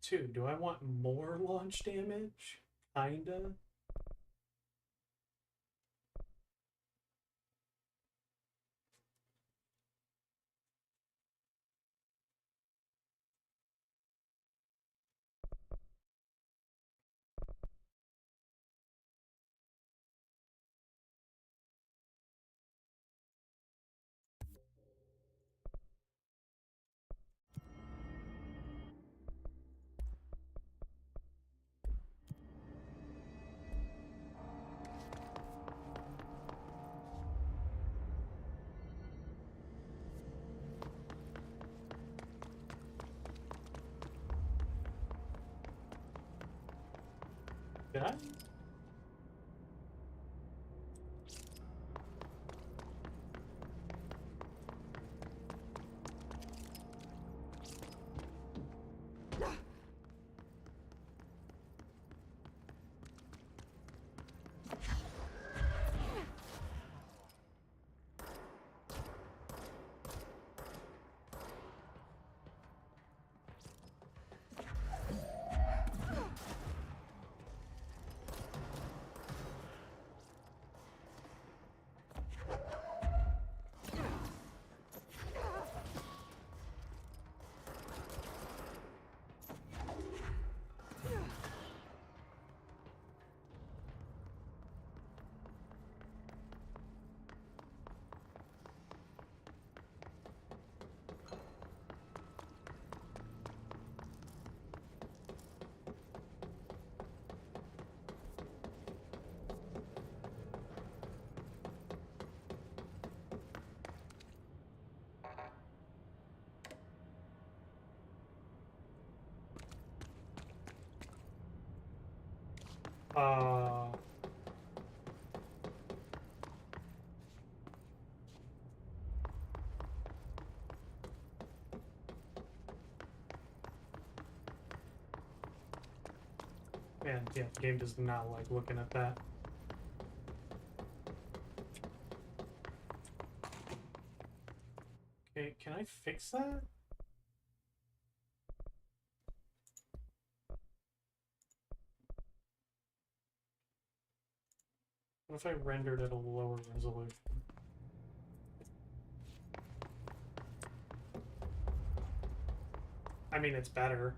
Speaker 1: 2, do I want more launch damage? Kinda. Did I? Man, yeah, the game does not like looking at that. Okay, can I fix that? What if I rendered at a lower resolution? I mean, it's better.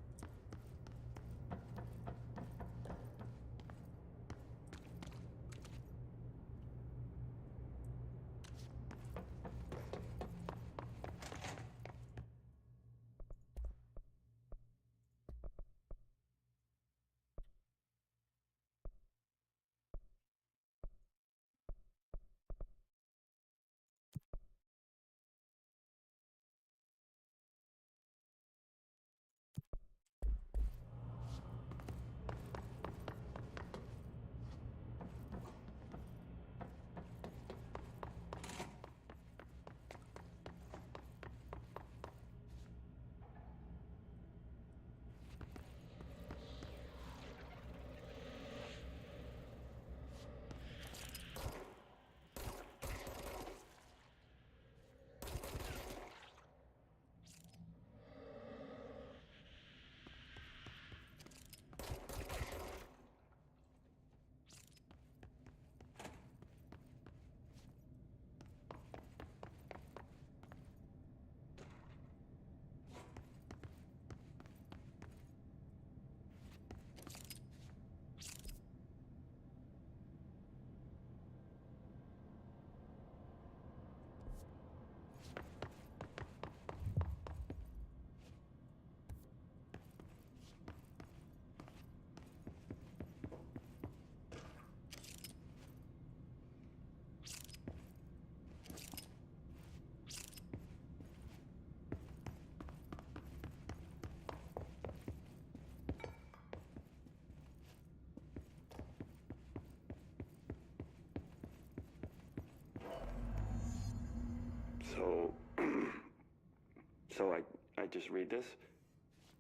Speaker 15: So I just read this.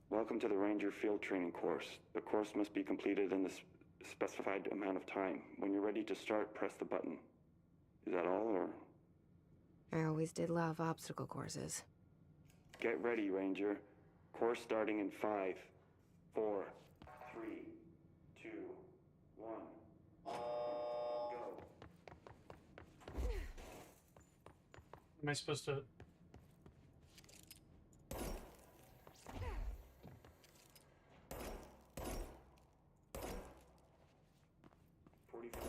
Speaker 15: Welcome to the Ranger Field Training course. The course must be completed in the specified amount of time. When you're ready to start, press the button. Is that all, or?
Speaker 2: I always did love obstacle courses.
Speaker 15: Get ready, Ranger. Course starting in 5, 4, 3, 2, 1. Go.
Speaker 1: Am I supposed to...
Speaker 15: 45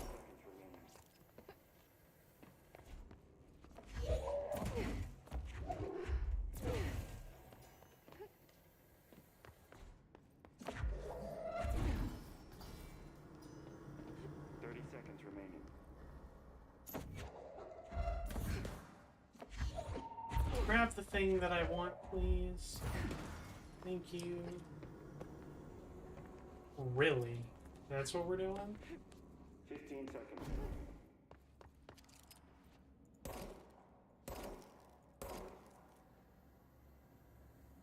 Speaker 15: seconds remaining.
Speaker 1: Grab the thing that I want, please. Thank you. Really? That's what we're doing?
Speaker 15: 15 seconds.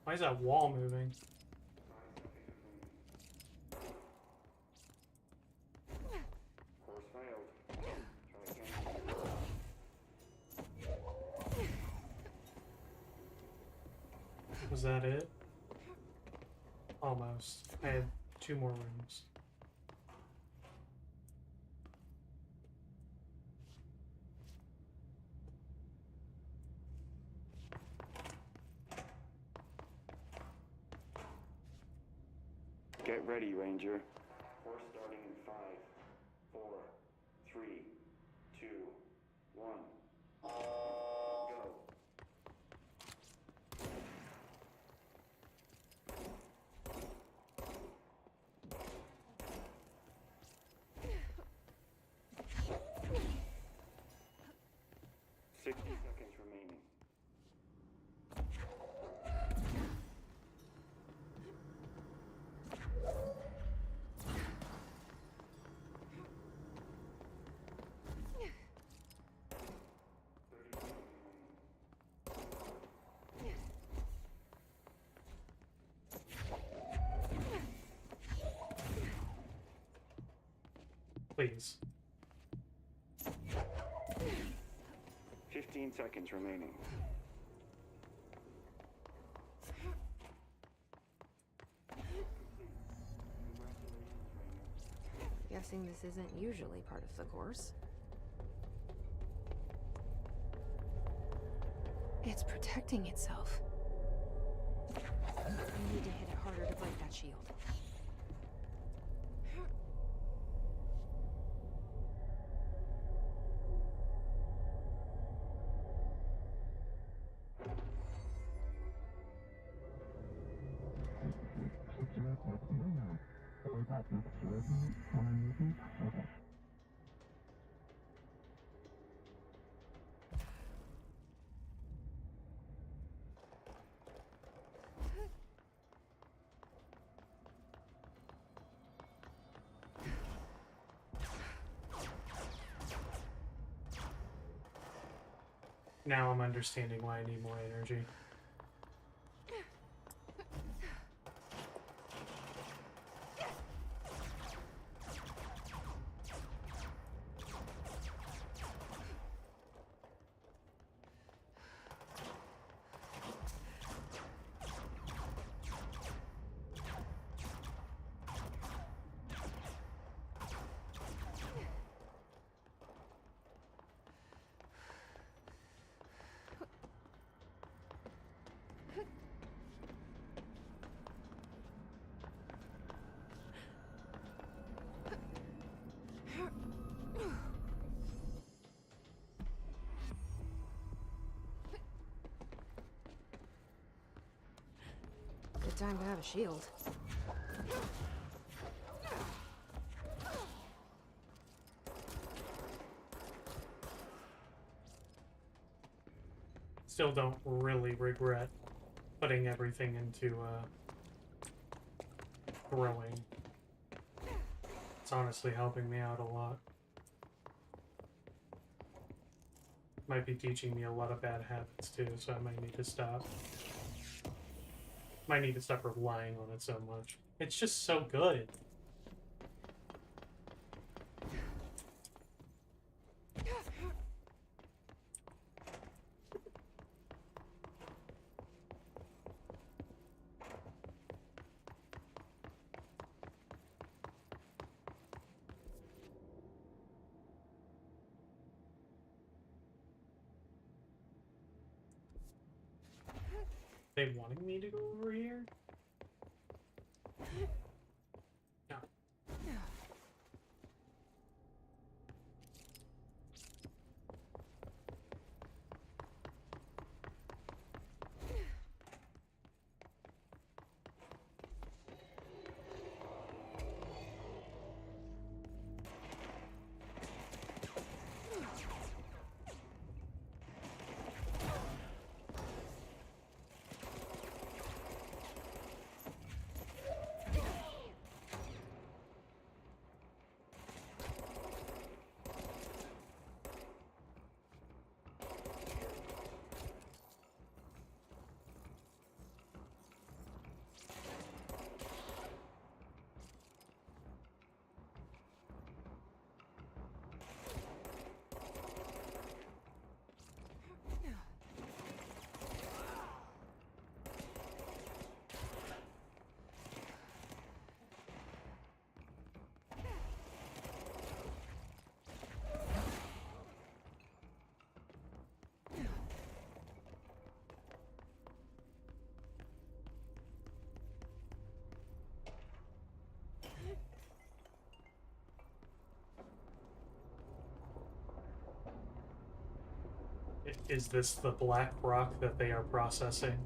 Speaker 1: Why is that wall moving?
Speaker 15: Course failed. Try again.
Speaker 1: Was that it? Almost. I had 2 more rooms.
Speaker 15: Get ready, Ranger. Course starting in 5, 4, 3, 2, 1. Go. 60 seconds remaining.
Speaker 1: Please.
Speaker 15: 15 seconds remaining.
Speaker 2: Guessing this isn't usually part of the course. It's protecting itself. I need to hit it harder to break that shield.
Speaker 1: Now I'm understanding why I need more energy. Good time to have a shield. Still don't really regret putting everything into growing. It's honestly helping me out a lot. Might be teaching me a lot of bad habits too, so I might need to stop. Might need to stop relying on it so much. It's just so good. They wanting me to go over here? No. Is this the black rock that they are processing?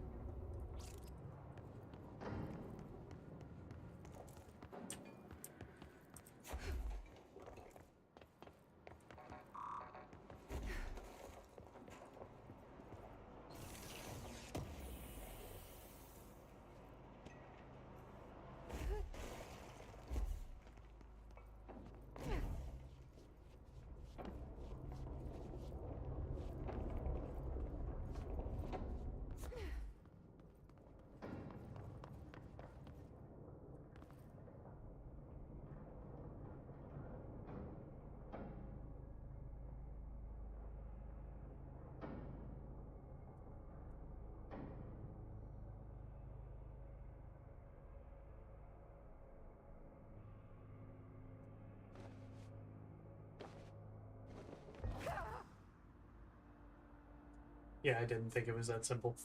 Speaker 1: Yeah, I didn't think it was that simple.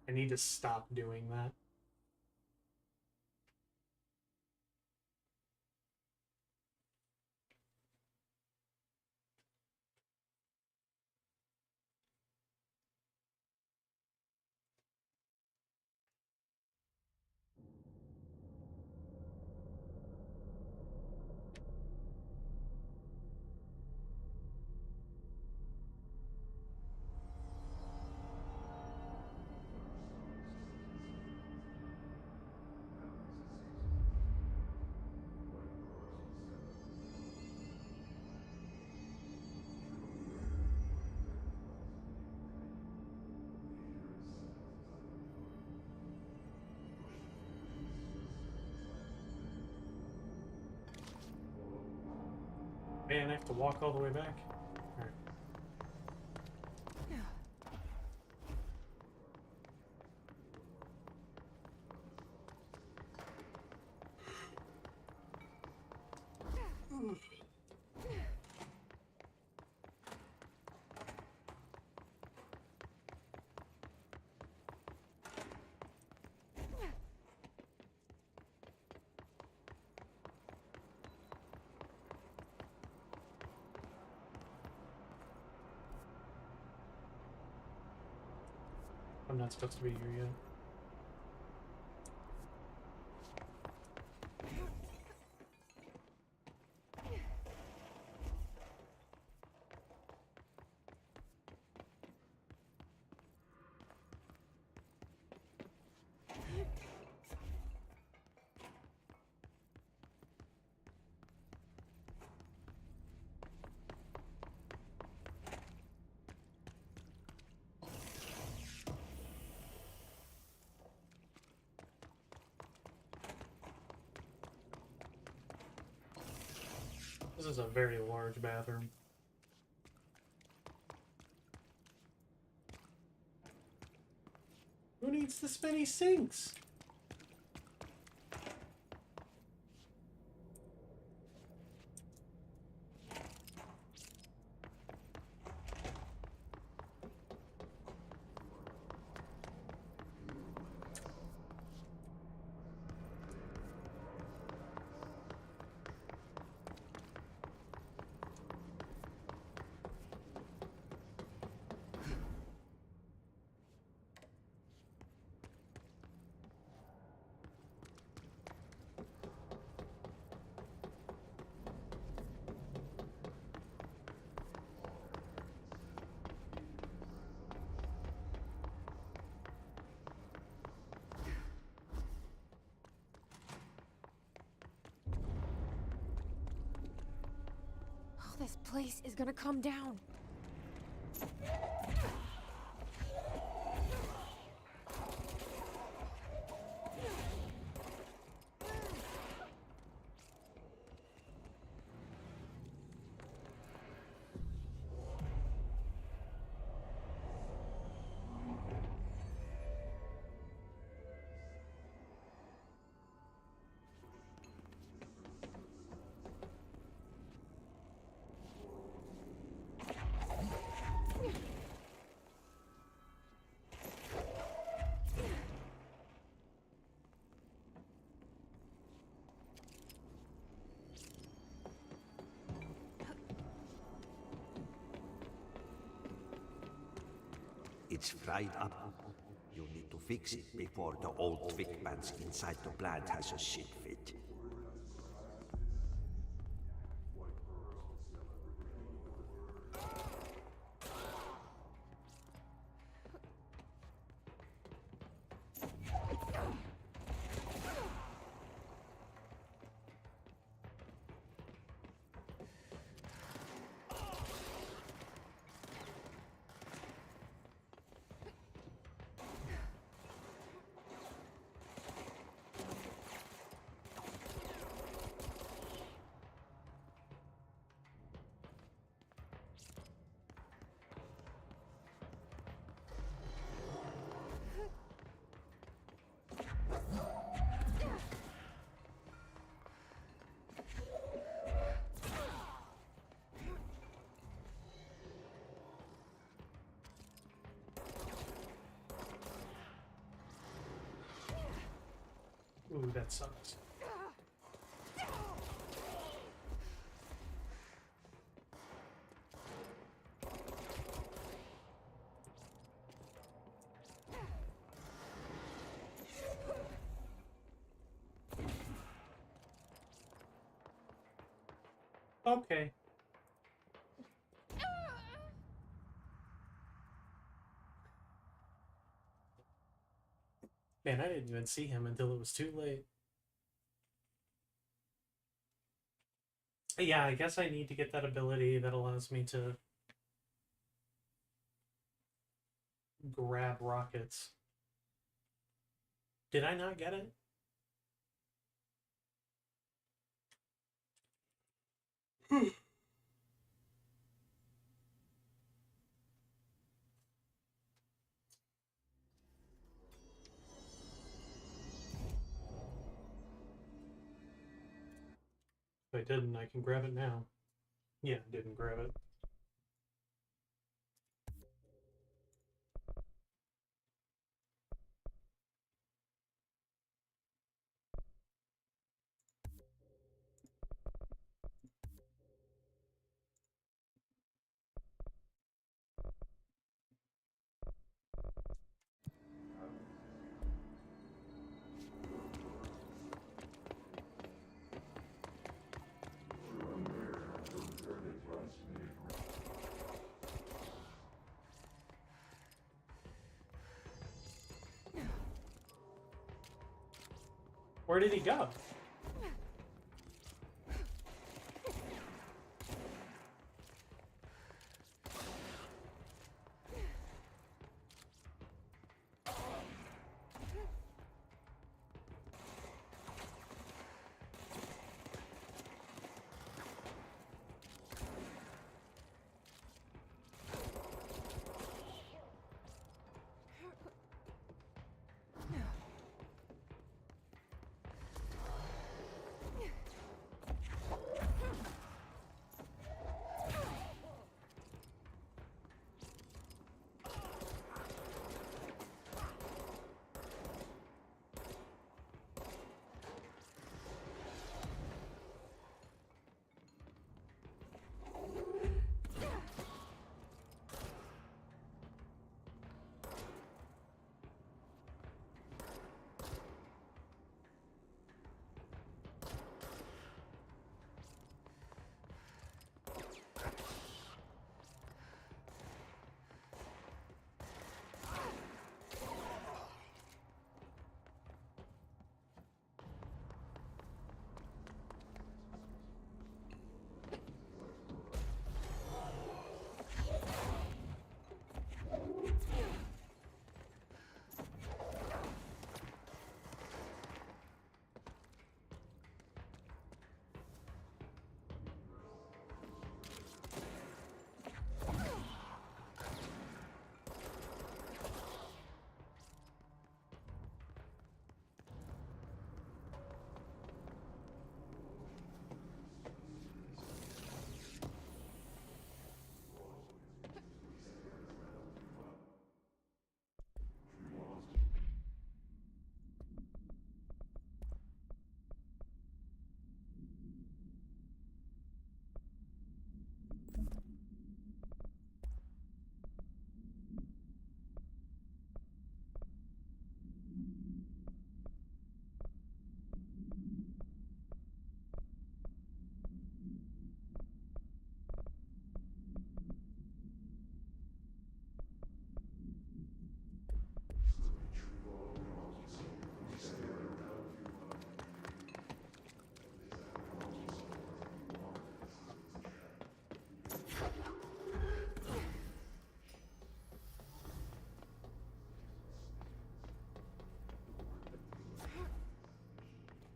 Speaker 1: I need to stop doing that. Man, I have to walk all the way back. All right. I'm not supposed to be here yet. This is a very large bathroom. Who needs this many sinks?
Speaker 2: This place is gonna come down.
Speaker 3: It's fried up. You need to fix it before the old Twig pants inside the plant has a shit fit.
Speaker 1: Ooh, that sucks. Okay. Man, I didn't even see him until it was too late. Yeah, I guess I need to get that ability that allows me to grab rockets. Did I not get it? If I didn't, I can grab it now. Yeah, I didn't grab it. Where did he go?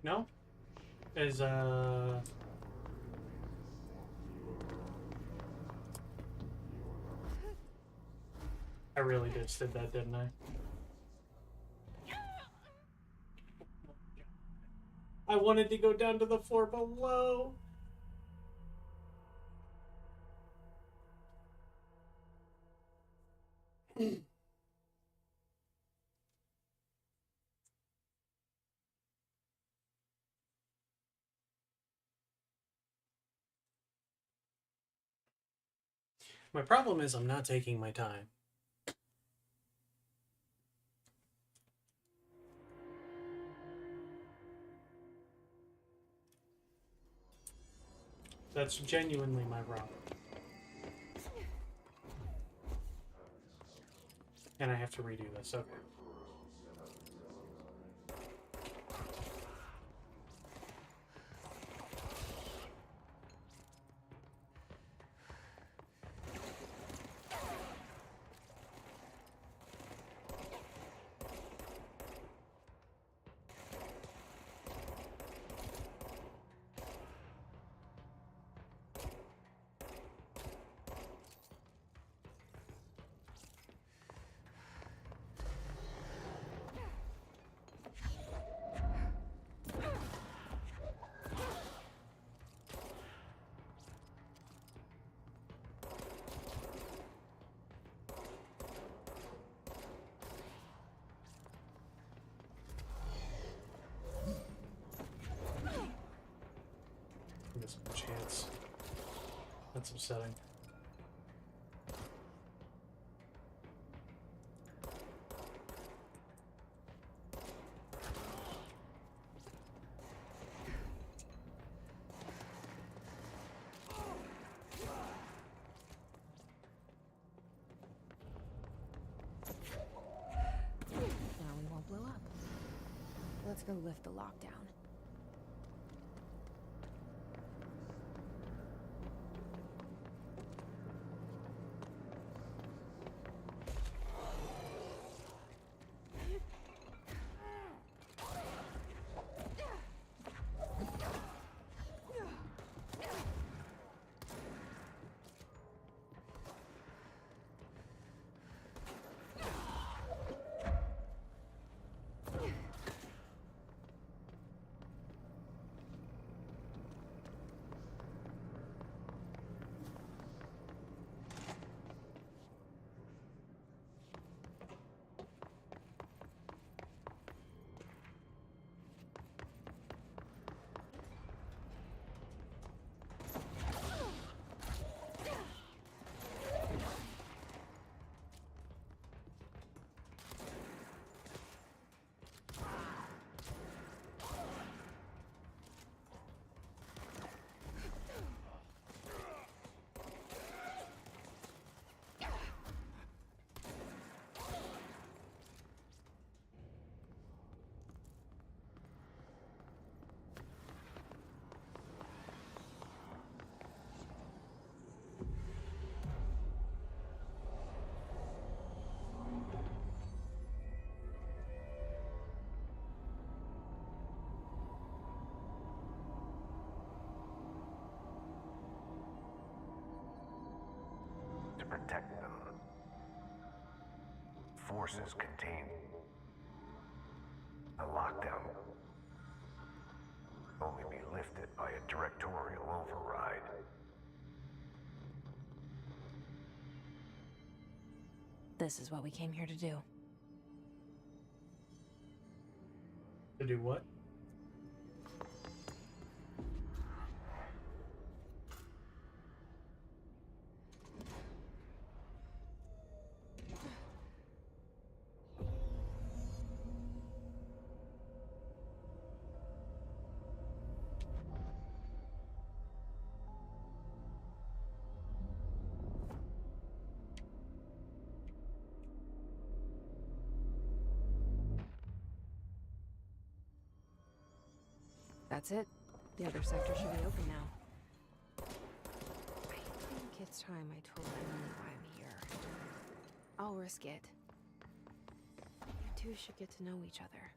Speaker 1: No? Is, I really just did that, didn't I? I wanted to go down to the floor below. My problem is I'm not taking my time. That's genuinely my problem. And I have to redo this, okay. There's a chance. That's upsetting.
Speaker 2: Now we won't blow up. Let's go lift the lockdown.
Speaker 5: Protect them. Forces contain a lockdown. Only be lifted by a directorial override.
Speaker 2: This is what we came here to do.
Speaker 1: To do what?
Speaker 2: That's it. The other sector should be open now. I think it's time I told Emily why I'm here. I'll risk it. You two should get to know each other.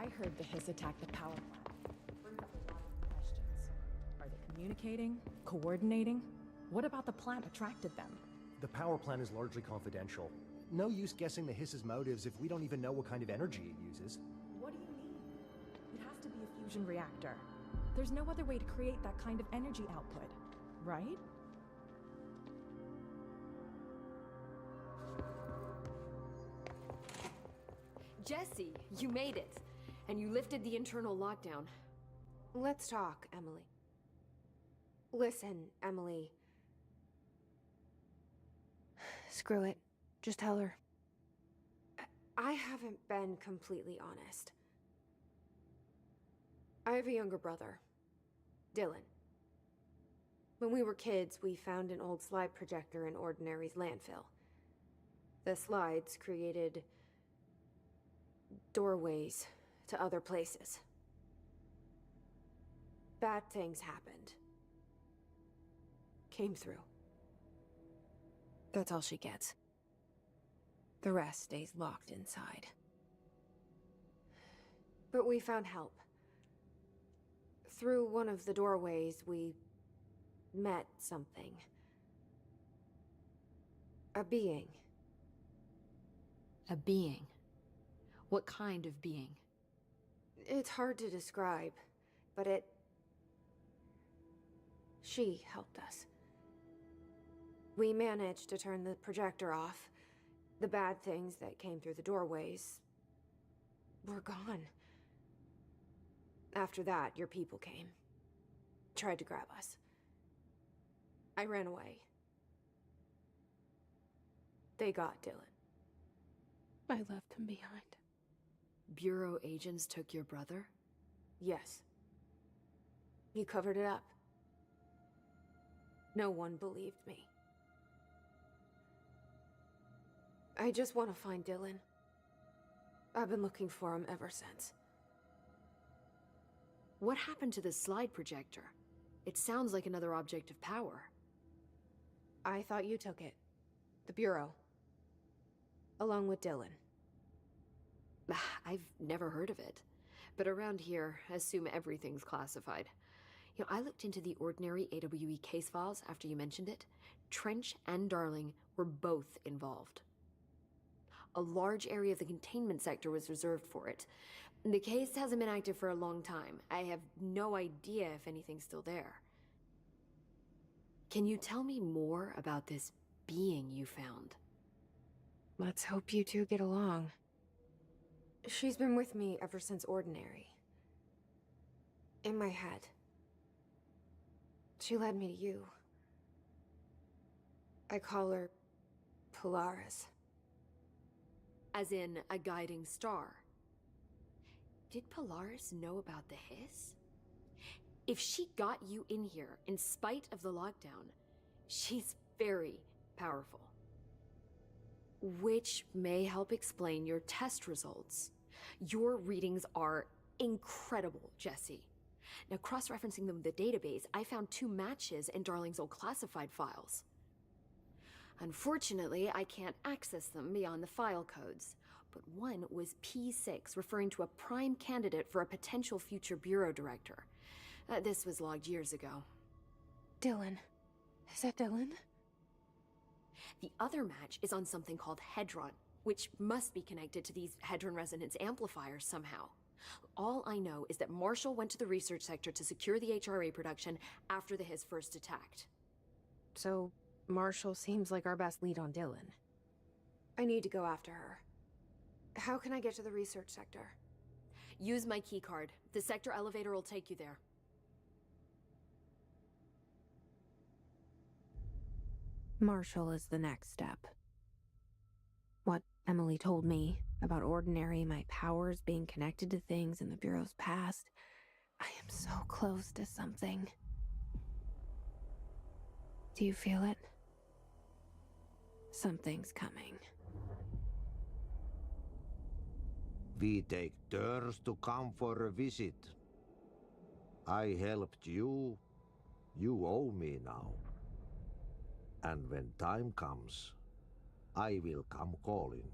Speaker 16: I heard the Hiss attack the power plant. Brings up a lot of questions. Are they communicating? Coordinating? What about the plant attracted them?
Speaker 17: The power plant is largely confidential. No use guessing the Hiss's motives if we don't even know what kind of energy it uses.
Speaker 16: What do you mean? It has to be a fusion reactor. There's no other way to create that kind of energy output, right?
Speaker 7: Jesse, you made it. And you lifted the internal lockdown.
Speaker 12: Let's talk, Emily. Listen, Emily. Screw it. Just tell her. I haven't been completely honest. I have a younger brother, Dylan. When we were kids, we found an old slide projector in Ordinary's landfill. The slides created doorways to other places. Bad things happened. Came through. That's all she gets. The rest stays locked inside. But we found help. Through one of the doorways, we met something. A being.
Speaker 7: A being? What kind of being?
Speaker 12: It's hard to describe, but she helped us. We managed to turn the projector off. The bad things that came through the doorways were gone. After that, your people came. Tried to grab us. I ran away. They got Dylan. I left him behind.
Speaker 7: Bureau agents took your brother?
Speaker 12: Yes. You covered it up. No one believed me. I just want to find Dylan. I've been looking for him ever since.
Speaker 7: What happened to the slide projector? It sounds like another object of power.
Speaker 12: I thought you took it. The Bureau. Along with Dylan.
Speaker 7: I've never heard of it. But around here, assume everything's classified. You know, I looked into the Ordinary AWE case files after you mentioned it. Trench and Darling were both involved. A large area of the containment sector was reserved for it. The case hasn't been active for a long time. I have no idea if anything's still there. Can you tell me more about this being you found?
Speaker 12: Let's hope you two get along. She's been with me ever since Ordinary. In my head. She led me to you. I call her Polaris.
Speaker 7: As in a guiding star. Did Polaris know about the Hiss? If she got you in here in spite of the lockdown, she's very powerful. Which may help explain your test results. Your readings are incredible, Jesse. Now, cross-referencing them with the database, I found 2 matches in Darling's old classified files. Unfortunately, I can't access them beyond the file codes, but one was P6, referring to a prime candidate for a potential future bureau director. This was logged years ago.
Speaker 12: Dylan. Is that Dylan?
Speaker 7: The other match is on something called Hedron, which must be connected to these Hedron resonance amplifiers somehow. All I know is that Marshall went to the research sector to secure the HRA production after the Hiss first attacked.
Speaker 12: So, Marshall seems like our best lead on Dylan. I need to go after her. How can I get to the research sector?
Speaker 7: Use my keycard. The sector elevator will take you there.
Speaker 12: Marshall is the next step. What Emily told me about Ordinary, my powers being connected to things in the Bureau's past, I am so close to something. Do you feel it? Something's coming.
Speaker 3: We take turns to come for a visit. I helped you. You owe me now. And when time comes, I will come calling.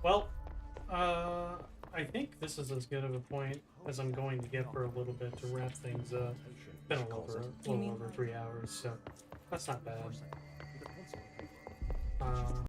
Speaker 1: Well, I think this is as good of a point as I'm going to get for a little bit to wrap things up. Been a little over 3 hours, so that's not bad.